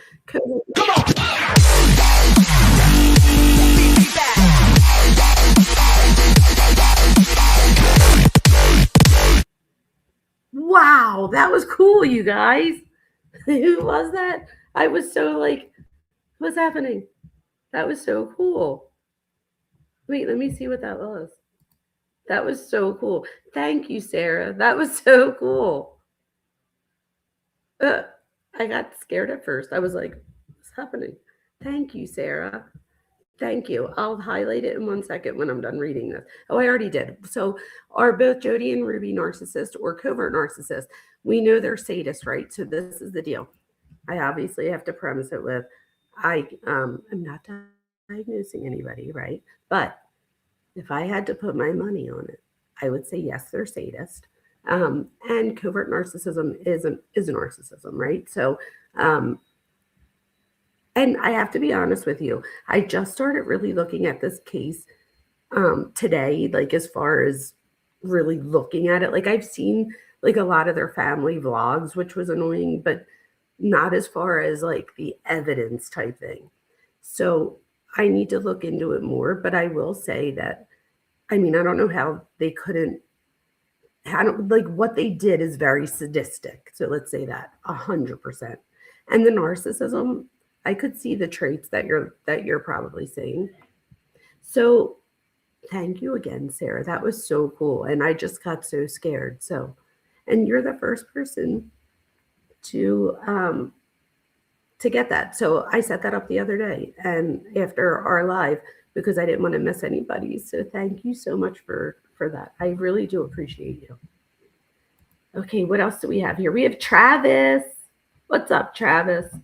Wow, that was cool, you guys. Who was that? I was so like, what's happening? That was so cool. Wait, let me see what that was. That was so cool. Thank you, Sarah. That was so cool. I got scared at first. I was like, what's happening? Thank you, Sarah. Thank you. I'll highlight it in 1 second when I'm done reading this. Oh, I already did. So are both Jody and Ruby narcissists or covert narcissists? We know they're sadists, right? So this is the deal. I obviously have to premise it with, I'm not diagnosing anybody, right? But if I had to put my money on it, I would say yes, they're sadist. And covert narcissism is a narcissism, right? So, and I have to be honest with you, I just started really looking at this case today, like as far as really looking at it. Like I've seen like a lot of their family vlogs, which was annoying, but not as far as like the evidence type thing. So I need to look into it more, but I will say that, I mean, I don't know how they couldn't, like what they did is very sadistic. So let's say that 100%. And the narcissism, I could see the traits that you're probably saying. So thank you again, Sarah. That was so cool. And I just got so scared. So, and you're the first person to get that. So I set that up the other day and after our live because I didn't want to miss anybody. So thank you so much for for that. I really do appreciate you. Okay, what else do we have here? We have Travis. What's up, Travis?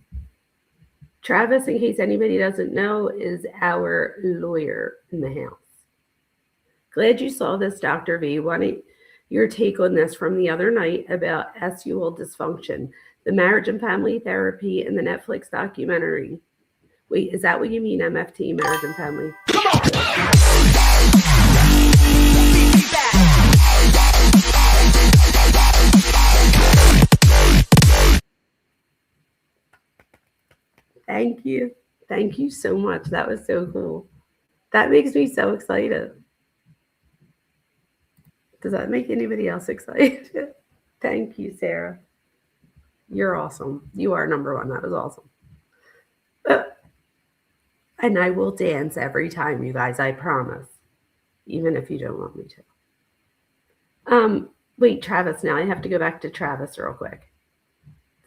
Travis, in case anybody doesn't know, is our lawyer in the house. Glad you saw this, Dr. V. Want your take on this from the other night about sexual dysfunction, the marriage and family therapy, and the Netflix documentary. Wait, is that what you mean, MFT, marriage and family? Thank you. Thank you so much. That was so cool. That makes me so excited. Does that make anybody else excited? Thank you, Sarah. You're awesome. You are number one. That was awesome. And I will dance every time, you guys. I promise. Even if you don't want me to. Wait, Travis. Now I have to go back to Travis real quick.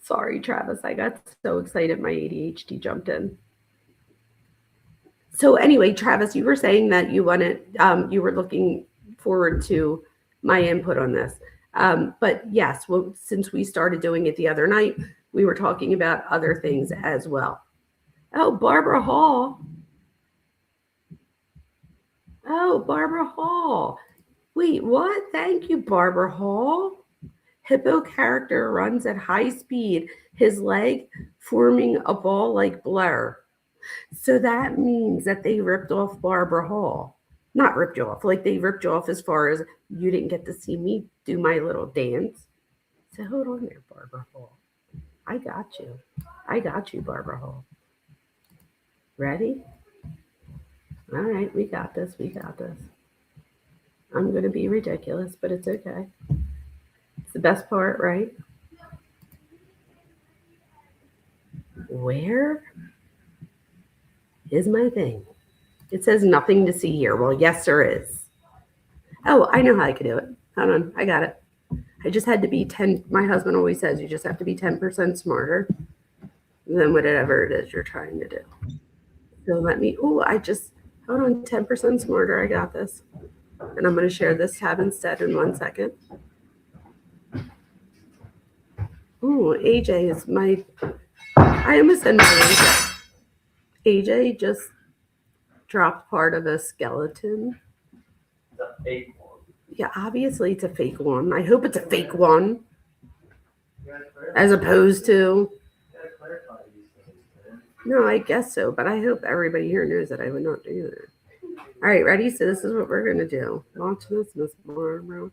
Sorry, Travis. I got so excited my ADHD jumped in. So anyway, Travis, you were saying that you wanted, you were looking forward to my input on this. But yes, well, since we started doing it the other night, we were talking about other things as well. Oh, Barbara Hall. Oh, Barbara Hall. Wait, what? Thank you, Barbara Hall. Hippo character runs at high speed, his leg forming a ball like blur. So that means that they ripped off Barbara Hall. Not ripped you off, like they ripped you off as far as you didn't get to see me do my little dance. So hold on there, Barbara Hall. I got you. I got you, Barbara Hall. Ready? All right, we got this. We got this. I'm going to be ridiculous, but it's okay. It's the best part, right? Where is my thing? It says nothing to see here. Well, yes, there is. Oh, I know how I can do it. Hold on. I got it. I just had to be 10. My husband always says you just have to be 10% smarter than whatever it is you're trying to do. So let me, hold on, 10% smarter. I got this. And I'm going to share this tab instead in 1 second. Oh, AJ is I almost said my AJ. AJ just dropped part of a skeleton. It's a fake one. Yeah, obviously it's a fake one. I hope it's a fake one. As opposed to. No, I guess so, but I hope everybody here knows that I would not do that. All right, ready? So this is what we're going to do. Launch this, Miss Barbara.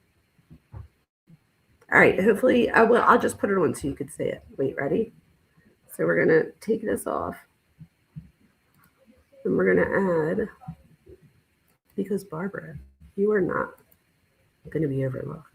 All right, hopefully, I'll just put it on so you could see it. Wait, ready? So we're going to take this off. And we're going to add, because Barbara, you are not going to be overlooked.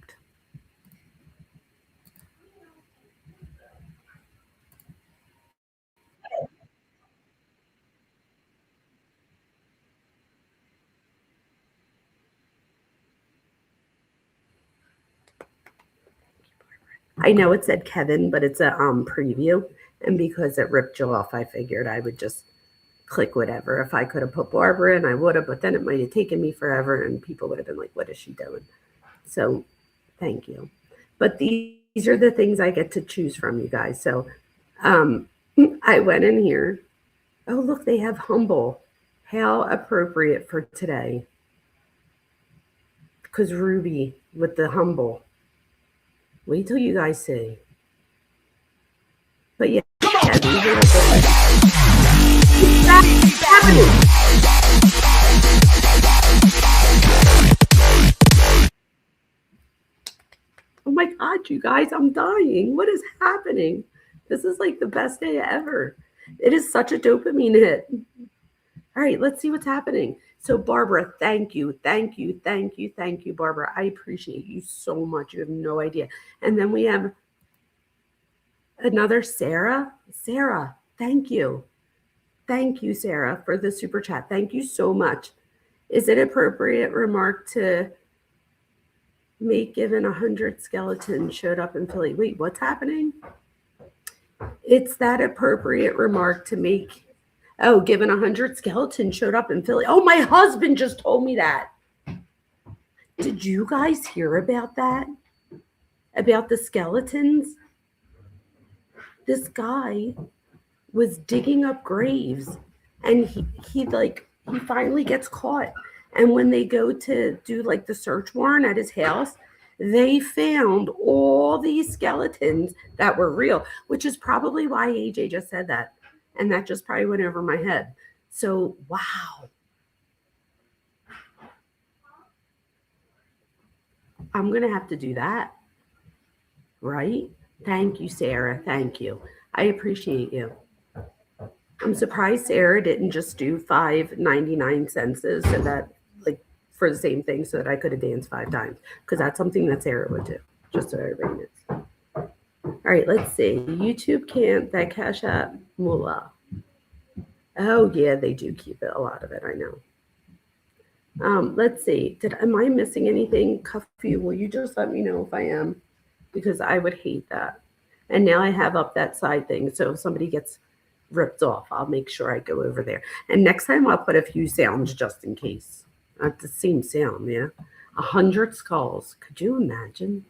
I know it said Kevin, but it's a preview. And because it ripped you off, I figured I would just click whatever. If I could have put Barbara in, I would have, but then it might have taken me forever and people would have been like, what is she doing? So thank you. But these are the things I get to choose from, you guys. So I went in here. Oh, look, they have humble. How appropriate for today. Because Ruby with the humble. Wait till you guys see. But yeah, these are the things. What's happening? Oh my God, you guys, I'm dying. What is happening? This is like the best day ever. It is such a dopamine hit. All right, let's see what's happening. So Barbara, thank you, Barbara. I appreciate you so much. You have no idea. And then we have another Sarah. Sarah, thank you. Thank you, Sarah, for the super chat. Thank you so much. Is it appropriate remark to make given 100 skeletons showed up in Philly? Wait, what's happening? It's that appropriate remark to make. Oh, given 100 skeletons showed up in Philly. Oh, my husband just told me that. Did you guys hear about that? About the skeletons? This guy was digging up graves, and he finally gets caught. And when they go to do like the search warrant at his house, they found all these skeletons that were real, which is probably why AJ just said that. And that just probably went over my head. So, wow. I'm going to have to do that. Right? Thank you, Sarah. Thank you. I appreciate you. I'm surprised Sarah didn't just do 5.99 census so that, like, for the same thing so that I could have danced 5 times, because that's something that Sarah would do, just so everybody knows. All right, let's see. YouTube can't, that Cash App, moolah. Oh, yeah, they do keep it, a lot of it, I know. Let's see. Am I missing anything? Cuffy, will you just let me know if I am? Because I would hate that. And now I have up that side thing, so if somebody gets ripped off, I'll make sure I go over there. And next time I'll put a few sounds just in case. Not the same sound, yeah. 100 skulls. Could you imagine?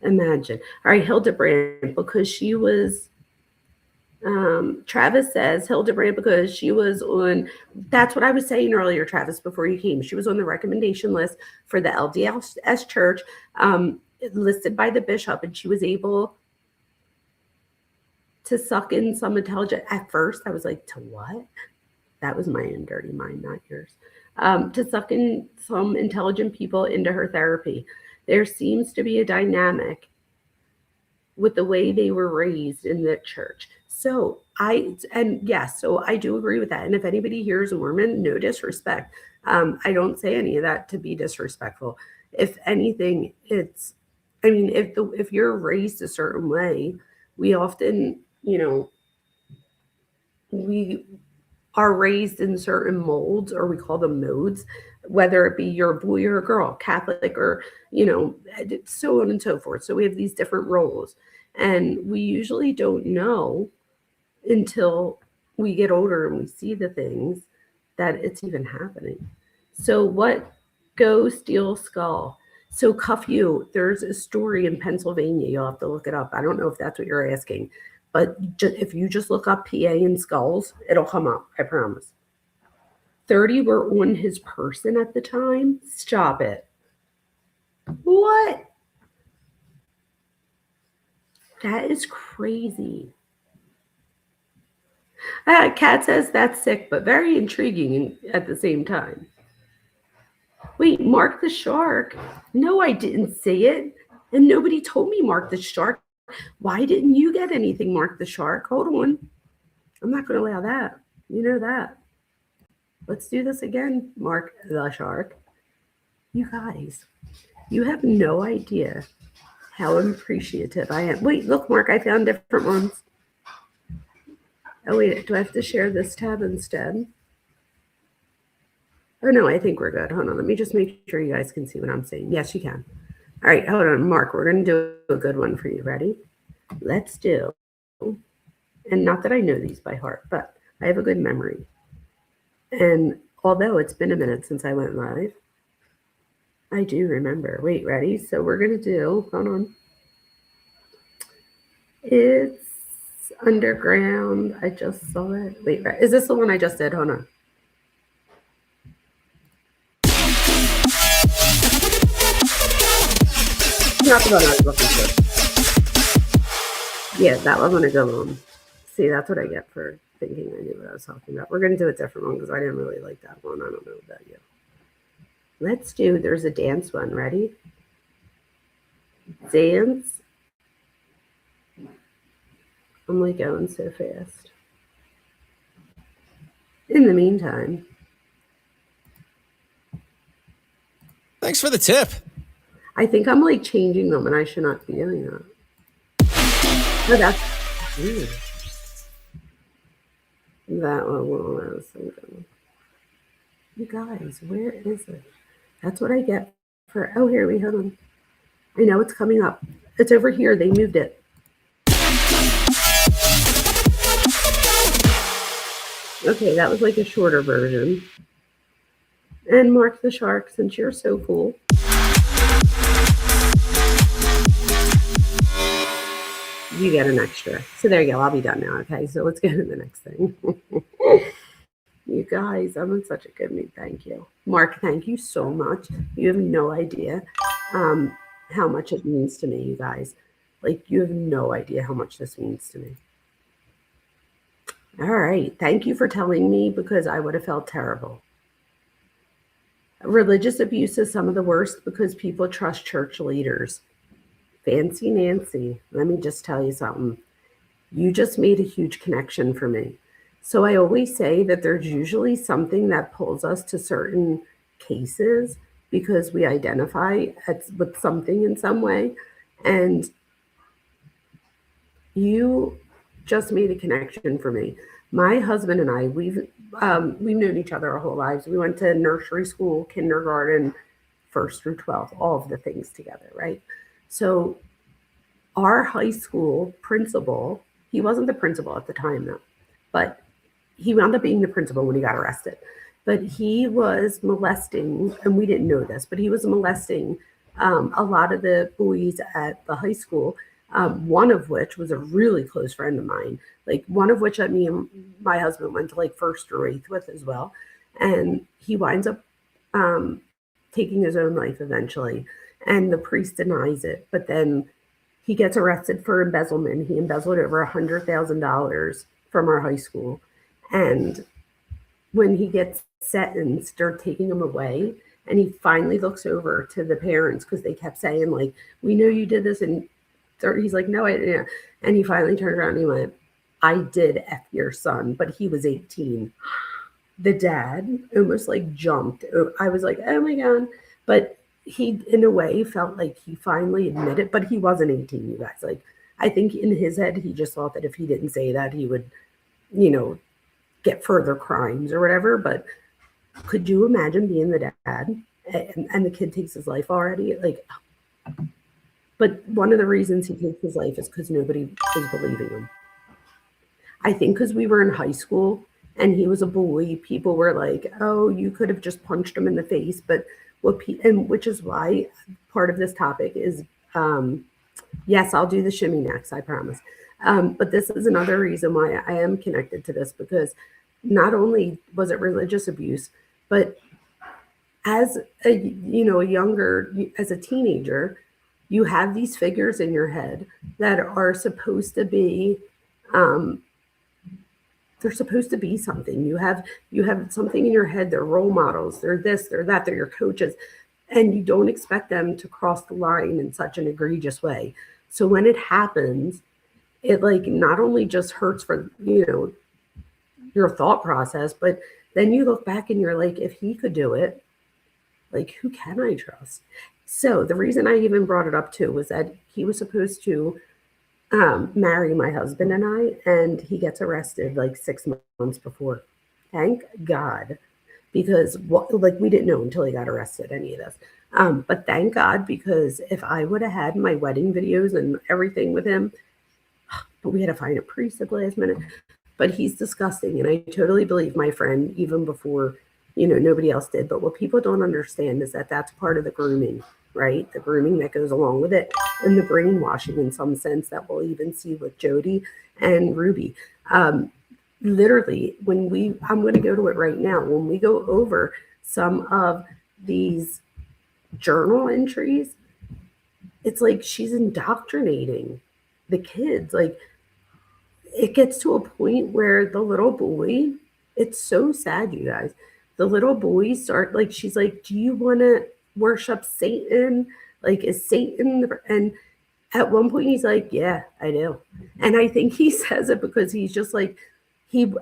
Imagine. All right, Hildebrandt, because she was, Travis says Hildebrandt because she was on, that's what I was saying earlier, Travis, before you came. She was on the recommendation list for the LDS church, listed by the bishop, and she was able to suck in some intelligence. At first, I was like, to what? That was my own dirty mind, not yours. To suck in some intelligent people into her therapy. There seems to be a dynamic with the way they were raised in the church. So I do agree with that. And if anybody here is a Mormon, no disrespect. I don't say any of that to be disrespectful. If anything, if you're raised a certain way, we often, we are raised in certain molds, or we call them modes, whether it be you're a boy or a girl, Catholic or, so on and so forth. So we have these different roles, and we usually don't know until we get older and we see the things that it's even happening. So what? Go steal skull. So cuff you. There's a story in Pennsylvania. You'll have to look it up. I don't know if that's what you're asking, but if you just look up PA and skulls, it'll come up. I promise. 30 were on his person at the time. Stop it. What? That is crazy. Kat says that's sick, but very intriguing at the same time. Wait, Mark the Shark? No, I didn't see it. And nobody told me Mark the Shark. Why didn't you get anything, Mark the Shark? Hold on. I'm not going to allow that. You know that. Let's do this again, Mark the Shark. You guys, you have no idea how appreciative I am. Wait, look, Mark, I found different ones. Oh, wait, do I have to share this tab instead? Oh, no, I think we're good. Hold on, let me just make sure you guys can see what I'm saying. Yes, you can. All right, hold on, Mark, we're going to do a good one for you. Ready? Let's do, and not that I know these by heart, but I have a good memory. And although it's been a minute since I went live, I do remember. Wait, ready? So we're going to do, hold on. It's underground. I just saw it. Wait, is this the one I just did? Hold on. Not the one I was looking for. Yeah, that one I'm going to go on. See, that's what I get for thinking I knew what I was talking about. We're going to do a different one because I didn't really like that one. I don't know about you. Let's do, there's a dance one. Ready? Dance. I'm like going so fast. In the meantime. Thanks for the tip. I think I'm like changing them and I should not be doing that. Oh, that's weird. That one, what I was thinking. You guys, where is it? That's what I get for, oh, here, hold on. I know it's coming up. It's over here. They moved it. Okay, that was like a shorter version. And Mark the Shark, since you're so cool. You get an extra. So there you go. I'll be done now. Okay, so let's get to the next thing. You guys, I'm in such a good mood. Thank you. Mark, thank you so much. You have no idea how much it means to me, you guys. Like, you have no idea how much this means to me. All right. Thank you for telling me, because I would have felt terrible. Religious abuse is some of the worst because people trust church leaders. Fancy Nancy, let me just tell you something. You just made a huge connection for me. So I always say that there's usually something that pulls us to certain cases because we identify with something in some way. And you just made a connection for me. My husband and I, we've known each other our whole lives. We went to nursery school, kindergarten, 1st through 12th, all of the things together, right? So our high school principal, he wasn't the principal at the time though, but he wound up being the principal when he got arrested. But he was molesting, and we didn't know this, but he was molesting a lot of the boys at the high school, one of which was a really close friend of mine, like one of which me and my husband went to like 1st or 8th with as well. And he winds up taking his own life eventually, and the priest denies it. But then he gets arrested for embezzlement. He embezzled over $100,000 from our high school. And when he gets sentenced, they're taking him away. And he finally looks over to the parents because they kept saying, like, we know you did this. And he's like, no, I didn't. And he finally turned around and he went, I did F your son, but he was 18. The dad almost like jumped. I was like, oh my God. But he, in a way, felt like he finally admitted, but he wasn't 18, you guys. Like, I think in his head, he just thought that if he didn't say that, he would, get further crimes or whatever. But could you imagine being the dad and the kid takes his life already? Like, but one of the reasons he takes his life is because nobody was believing him. I think because we were in high school and he was a boy, people were like, oh, you could have just punched him in the face. But which is why part of this topic is, yes, I'll do the shimmy next, I promise. But this is another reason why I am connected to this, because not only was it religious abuse, but as a teenager, you have these figures in your head that are supposed to be, they're supposed to be something. You have something in your head. They're role models. They're this, they're that, they're your coaches. And you don't expect them to cross the line in such an egregious way. So when it happens, it like not only just hurts for, your thought process, but then you look back and you're like, if he could do it, like, who can I trust? So the reason I even brought it up too was that he was supposed to marry my husband and I, and he gets arrested like 6 months before. Thank God, because we didn't know until he got arrested any of this. But thank God, because if I would have had my wedding videos and everything with him, but we had to find a priest at the last minute. But he's disgusting, and I totally believe my friend even before, nobody else did. But what people don't understand is that that's part of the grooming, right? The grooming that goes along with it, and the brainwashing in some sense that we'll even see with Jody and Ruby. Literally, I'm going to go to it right now. When we go over some of these journal entries, it's like she's indoctrinating the kids. Like, it gets to a point where the little boy, it's so sad, you guys. The little boys start, like, she's like, do you want to worship Satan? Like, is Satan? And at one point he's like, yeah, I do. And I think he says it because he's just like, he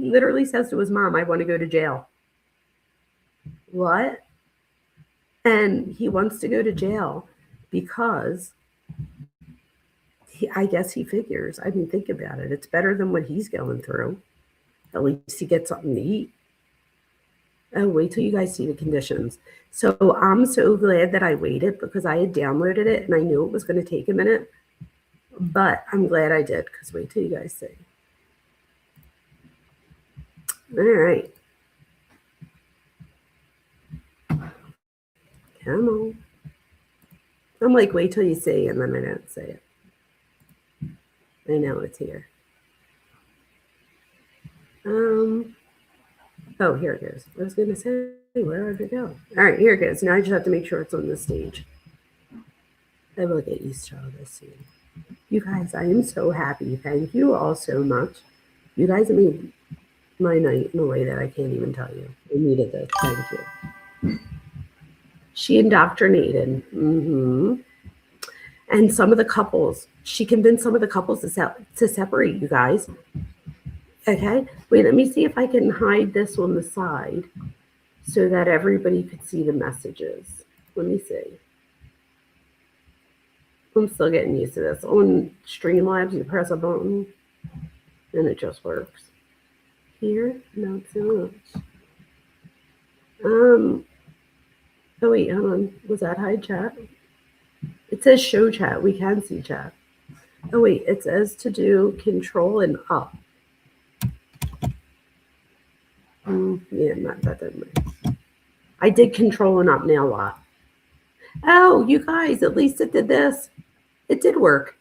literally says to his mom, I want to go to jail. What? And he wants to go to jail because I guess he figures, I mean, think about it. It's better than what he's going through. At least he gets something to eat. Oh, wait till you guys see the conditions. So I'm so glad that I waited because I had downloaded it and I knew it was going to take a minute. But I'm glad I did, because wait till you guys see. All right. Come on. I'm like, wait till you see, and then I don't say it. I know it's here. Oh, here it goes. I was going to say, where did it go? All right, here it goes. Now I just have to make sure it's on the stage. I will get used to all this soon. You guys, I am so happy. Thank you all so much. You guys made my night in a way that I can't even tell you. I needed this. Thank you. She indoctrinated. And some of the couples, she convinced some of the couples to separate, you guys. Okay, wait, let me see if I can hide this on the side so that everybody could see the messages. Let me see. I'm still getting used to this. On Streamlabs, you press a button and it just works. Here, not so much. Oh wait, hold on. Was that hide chat? It says show chat. We can see chat. Oh wait, it says to do control and up. Yeah, that didn't work. I did control and up. Now what? Oh, you guys, at least it did this. It did work.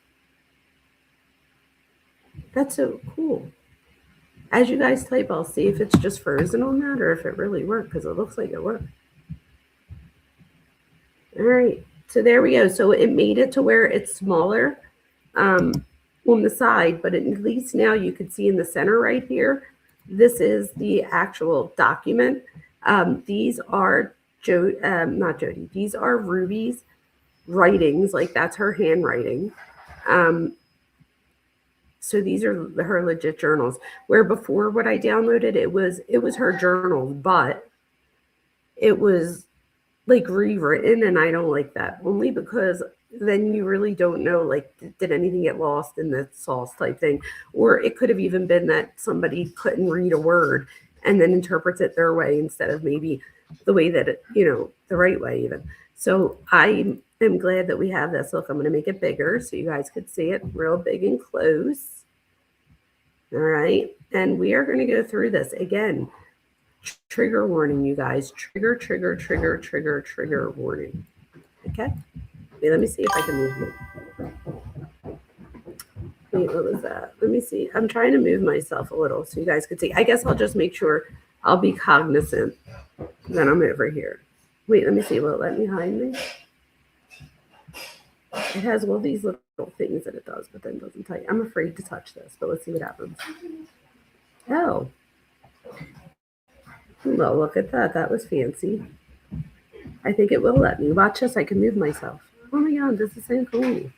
That's so cool. As you guys type, I'll see if it's just frozen on that or if it really worked, because it looks like it worked. All right, so there we go. So it made it to where it's smaller on the side, but at least now you can see in the center right here, this is the actual document. These are not Jody. These are Ruby's writings. Like that's her handwriting. So these are her legit journals. Where before, what I downloaded, it was her journal, but it was like rewritten, and I don't like that. Only because then you really don't know, like, did anything get lost in the sauce type thing? Or it could have even been that somebody couldn't read a word and then interprets it their way instead of maybe the way that it, the right way even. So I am glad that we have this. Look, I'm going to make it bigger so you guys could see it real big and close. All right. And we are going to go through this again. Trigger warning, you guys. Trigger warning. Okay. Wait, let me see if I can move it. Wait, what was that? Let me see. I'm trying to move myself a little so you guys could see. I guess I'll just make sure I'll be cognizant that I'm over here. Wait, let me see. Will it let me hide me? It has all these little things that it does, but then doesn't tell you. I'm afraid to touch this, but let's see what happens. Oh. Well, look at that. That was fancy. I think it will let me. Watch this. I can move myself. Oh my God, this is so cool.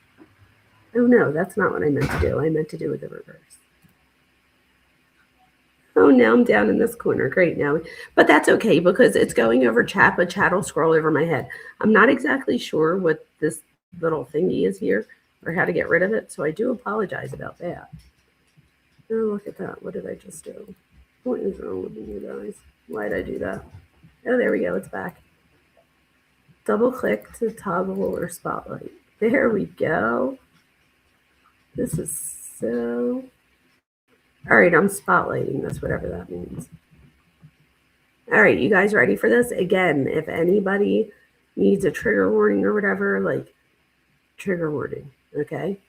Oh no, that's not what I meant to do. I meant to do with the reverse. Oh, now I'm down in this corner. Great now. But that's okay because it's going over chat, but chat will scroll over my head. I'm not exactly sure what this little thingy is here or how to get rid of it. So I do apologize about that. Oh, look at that. What did I just do? What is wrong with you guys? Why did I do that? Oh, there we go. It's back. Double click to toggle or spotlight. There we go. This is so... All right, I'm spotlighting this, whatever that means. All right, you guys ready for this? Again, if anybody needs a trigger warning or whatever, like trigger warning, okay?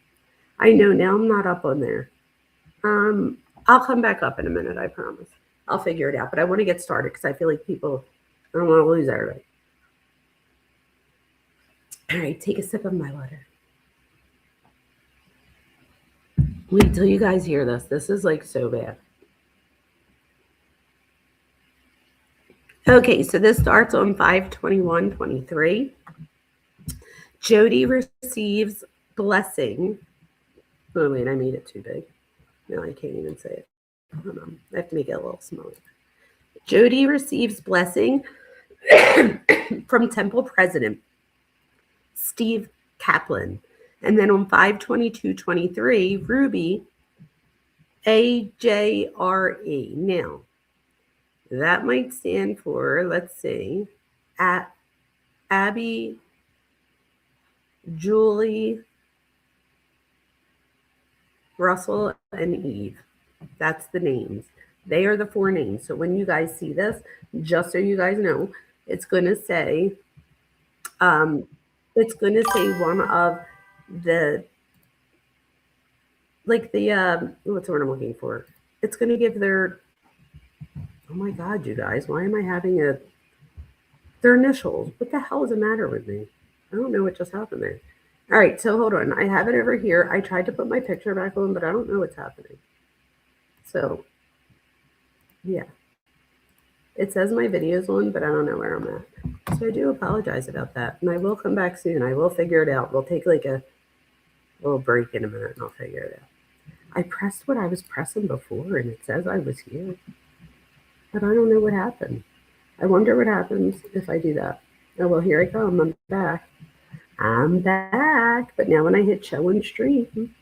I know now I'm not up on there. I'll come back up in a minute, I promise. I'll figure it out, but I want to get started because I feel like people, I don't want to lose everybody. All right, take a sip of my water. Wait till you guys hear this. This is like so bad. Okay, so this starts on 5/21/23. Jody receives blessing. Oh wait, I made it too big. No, I can't even say it. Hold on. I have to make it a little smaller. Jody receives blessing from Temple President Steve Kaplan. And then on 5/22/23, Ruby AJRE. Now, that might stand for, let's see, Abby, Julie, Russell, and Eve. That's the names. They are the 4 names. So when you guys see this, just so you guys know, it's going to say It's going to say one of the, like the, what's the word I'm looking for? It's going to give their, oh my God, you guys, why am I having their initials? What the hell is the matter with me? I don't know what just happened there. All right, so hold on. I have it over here. I tried to put my picture back on, but I don't know what's happening. So, yeah. It says my video's on, but I don't know where I'm at. So I do apologize about that. And I will come back soon. I will figure it out. We'll take like a little break in a minute and I'll figure it out. I pressed what I was pressing before and it says I was here. But I don't know what happened. I wonder what happens if I do that. Oh, well, here I come. I'm back. I'm back. But now when I hit show and stream,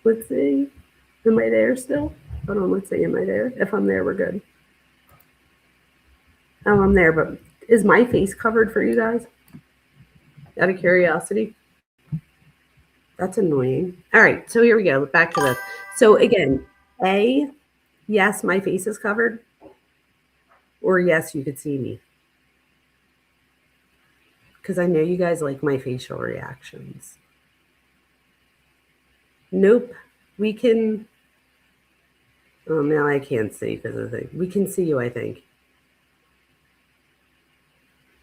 let's see. Am I there still? Hold on, let's see. Am I there? If I'm there, we're good. Oh, I'm there, but is my face covered for you guys? Out of curiosity. That's annoying. All right, so here we go. Back to this. So again, A, yes, my face is covered. Or yes, you could see me. Because I know you guys like my facial reactions. Nope. We can... Oh, now I can't see because of the thing. We can see you, I think.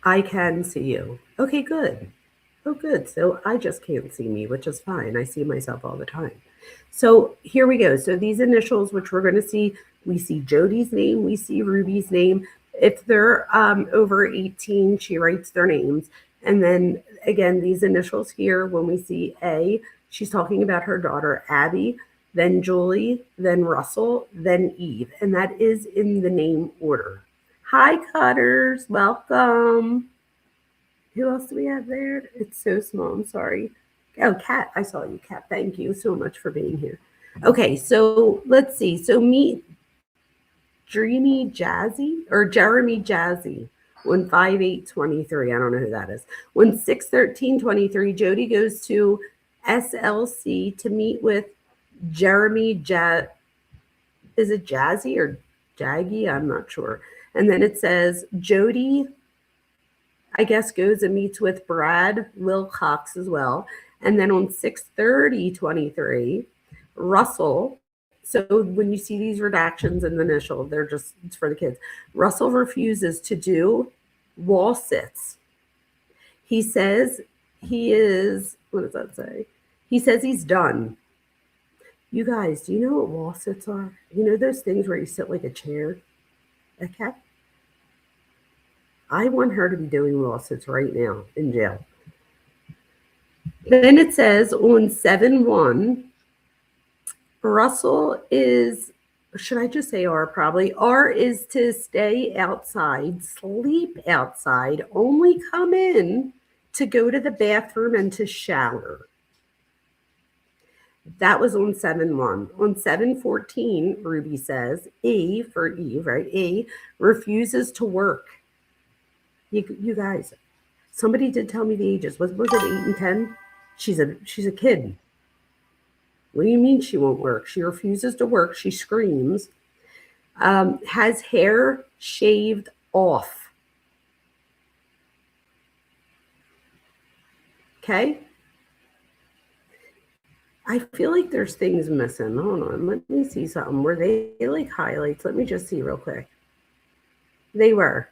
I can see you. Okay, good. Oh, good. So I just can't see me, which is fine. I see myself all the time. So here we go. So these initials, which we're going to see, we see Jody's name, we see Ruby's name. If they're over 18, she writes their names. And then again, these initials here, when we see A, she's talking about her daughter, Abby, then Julie, then Russell, then Eve. And that is in the name order. Hi, Cutters. Welcome. Who else do we have there? It's so small. I'm sorry. Oh, Kat. I saw you, Kat. Thank you so much for being here. Okay, so let's see. So meet Dreamy Jazzy or Jeremy Jazzy on 5/8/23. I don't know who that is. When 6/13/23, Jody goes to SLC to meet with Jeremy Is it Jazzy or Jaggy? I'm not sure. And then it says Jody, I guess, goes and meets with Brad Wilcox as well. And then on 6/30/23, Russell, so when you see these redactions in the initial, they're just, it's for the kids. Russell refuses to do wall sits. He says he is, what does that say? He says he's done. You guys, do you know what wall sits are? You know those things where you sit like a chair? Okay. I want her to be doing wall sits right now in jail. Then it says on 7/1, Russell is, should I just say R probably? R is to stay outside, sleep outside, only come in to go to the bathroom and to shower. That was on 7/1. On 7/14, Ruby says, E for Eve, right? E refuses to work. You guys, somebody did tell me the ages. Was it 8 and 10? She's a kid. What do you mean she won't work? She refuses to work. She screams. Has hair shaved off. Okay. I feel like there's things missing. Hold on. Let me see something. Were they like highlights? Let me just see real quick. They were.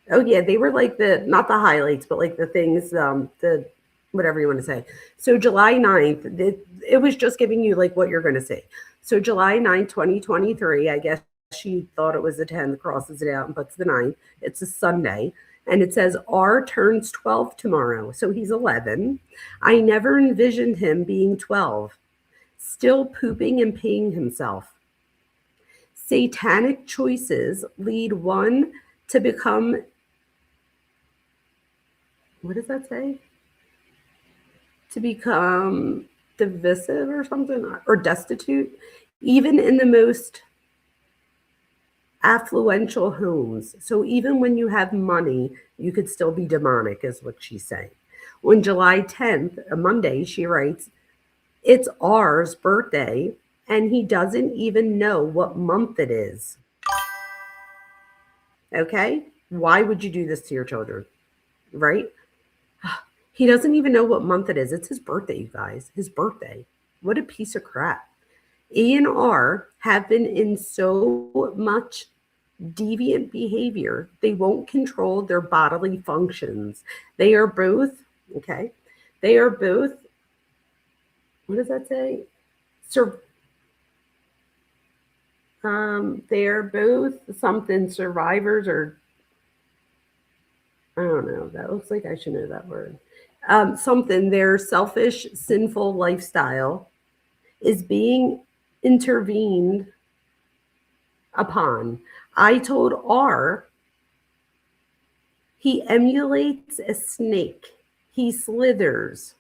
Oh, yeah. They were like not the highlights, but like the things, the whatever you want to say. So July 9th, it was just giving you like what you're going to see. So July 9th, 2023, I guess she thought it was the 10th, crosses it out and puts the 9th. It's a Sunday. And it says R turns 12 tomorrow. So he's 11. I never envisioned him being 12. Still pooping and peeing himself. Satanic choices lead one to become, what does that say? To become divisive or something, or destitute, even in the most affluential homes. So even when you have money, you could still be demonic, is what she's saying. On July 10th, a Monday, she writes, it's R's birthday, and he doesn't even know what month it is. Okay? Why would you do this to your children? Right? He doesn't even know what month it is. It's his birthday, you guys. His birthday. What a piece of crap. E and R have been in so much deviant behavior, they won't control their bodily functions. They are both, okay, they are both, what does that say? They are both something survivors, or I don't know. That looks like I should know that word. Something, their selfish, sinful lifestyle is being intervened upon. I told R, he emulates a snake. He slithers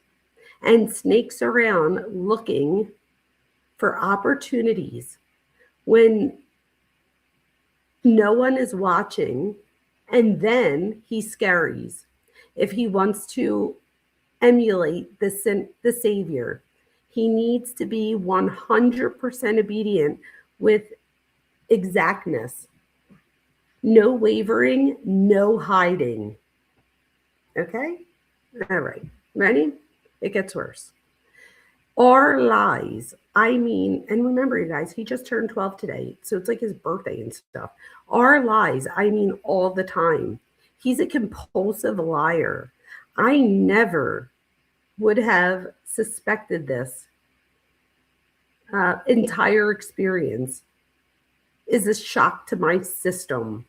and snakes around looking for opportunities when no one is watching, and then he scaries. If he wants to emulate the Savior, he needs to be 100% obedient with exactness. No wavering, no hiding. Okay? All right. Ready? It gets worse. R lies. I mean, and remember, you guys, he just turned 12 today, so it's like his birthday and stuff. R lies. I mean, all the time. He's a compulsive liar. I never would have suspected this entire experience is a shock to my system.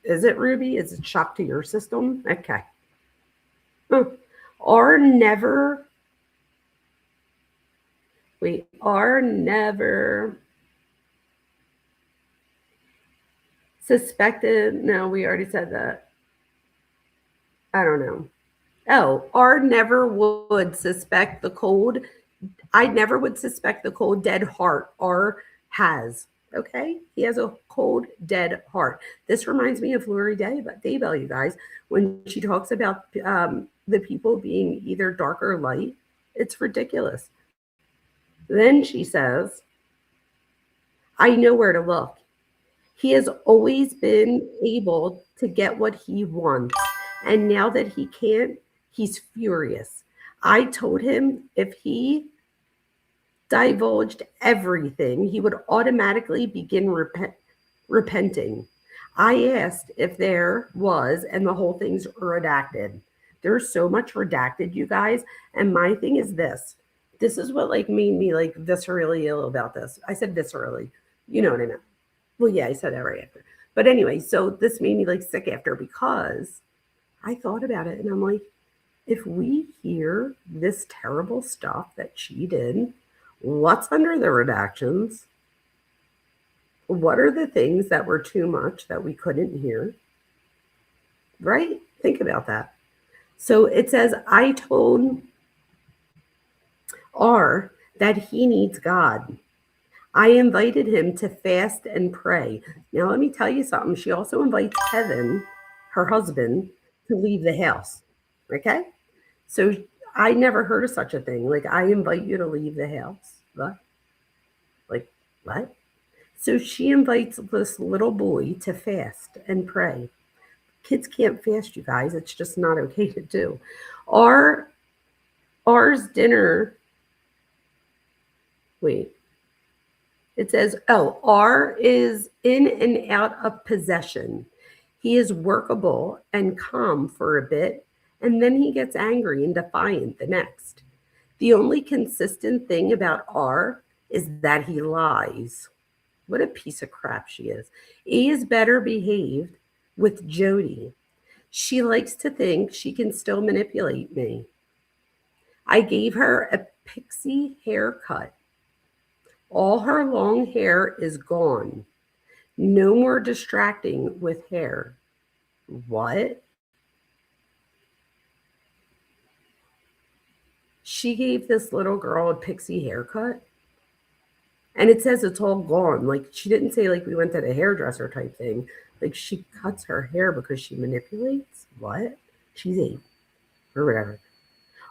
Is it, Ruby? Is it shock to your system? Okay. R never suspected. No, we already said that. I don't know. Oh, R never would suspect the cold. I never would suspect the cold, dead heart R has. Okay? He has a cold, dead heart. This reminds me of Lori Daybell, you guys, when she talks about the people being either dark or light. It's ridiculous. Then she says, I know where to look. He has always been able to get what he wants. And now that he can't, he's furious. I told him if he divulged everything, he would automatically begin repenting. I asked if there was, and the whole thing's redacted. There's so much redacted, you guys. And my thing is this. This is what like made me like viscerally ill about this. I said viscerally. You know what I meant. Well, yeah, I said that right after. But anyway, so this made me like sick after, because I thought about it and I'm like, if we hear this terrible stuff that she did, what's under the redactions? What are the things that were too much that we couldn't hear? Right? Think about that. So it says, I told R that he needs God. I invited him to fast and pray. Now, let me tell you something. She also invites Kevin, her husband, to leave the house. Okay? So I never heard of such a thing. Like, I invite you to leave the house. What? Like, what? So she invites this little boy to fast and pray. Kids can't fast, you guys. It's just not okay to do. R's dinner. Wait. It says, R is in and out of possession. He is workable and calm for a bit, and then he gets angry and defiant the next. The only consistent thing about R is that he lies. What a piece of crap she is. E is better behaved with Jody. She likes to think she can still manipulate me. I gave her a pixie haircut. All her long hair is gone. No more distracting with hair. What? She gave this little girl a pixie haircut? And it says it's all gone. Like, she didn't say, like, we went to the hairdresser type thing. Like, she cuts her hair because she manipulates? What? She's 8. Or whatever.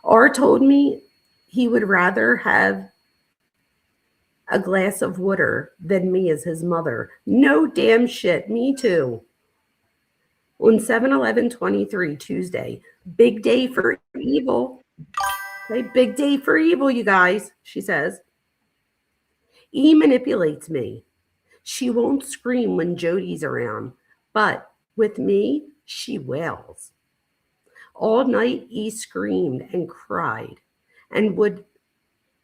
R told me he would rather have a glass of water than me as his mother. No damn shit. Me too. On 7/11/23, Tuesday, big day for evil. Okay, big day for evil, you guys, she says. E manipulates me. She won't scream when Jody's around, but with me, she wails. All night, E screamed and cried and would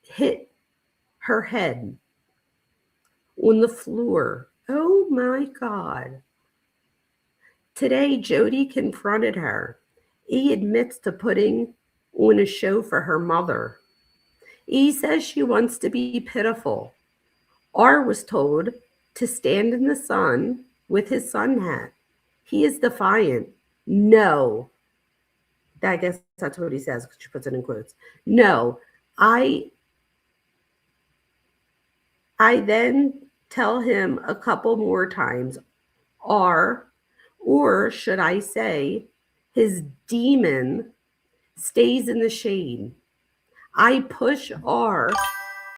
hit her head on the floor. Oh my God. Today, Jody confronted her. E admits to putting on a show for her mother. E says she wants to be pitiful. R was told to stand in the sun with his sun hat. He is defiant. No. I guess that's what he says because she puts it in quotes. No. I then tell him a couple more times, R, or should I say, his demon stays in the shade. I push R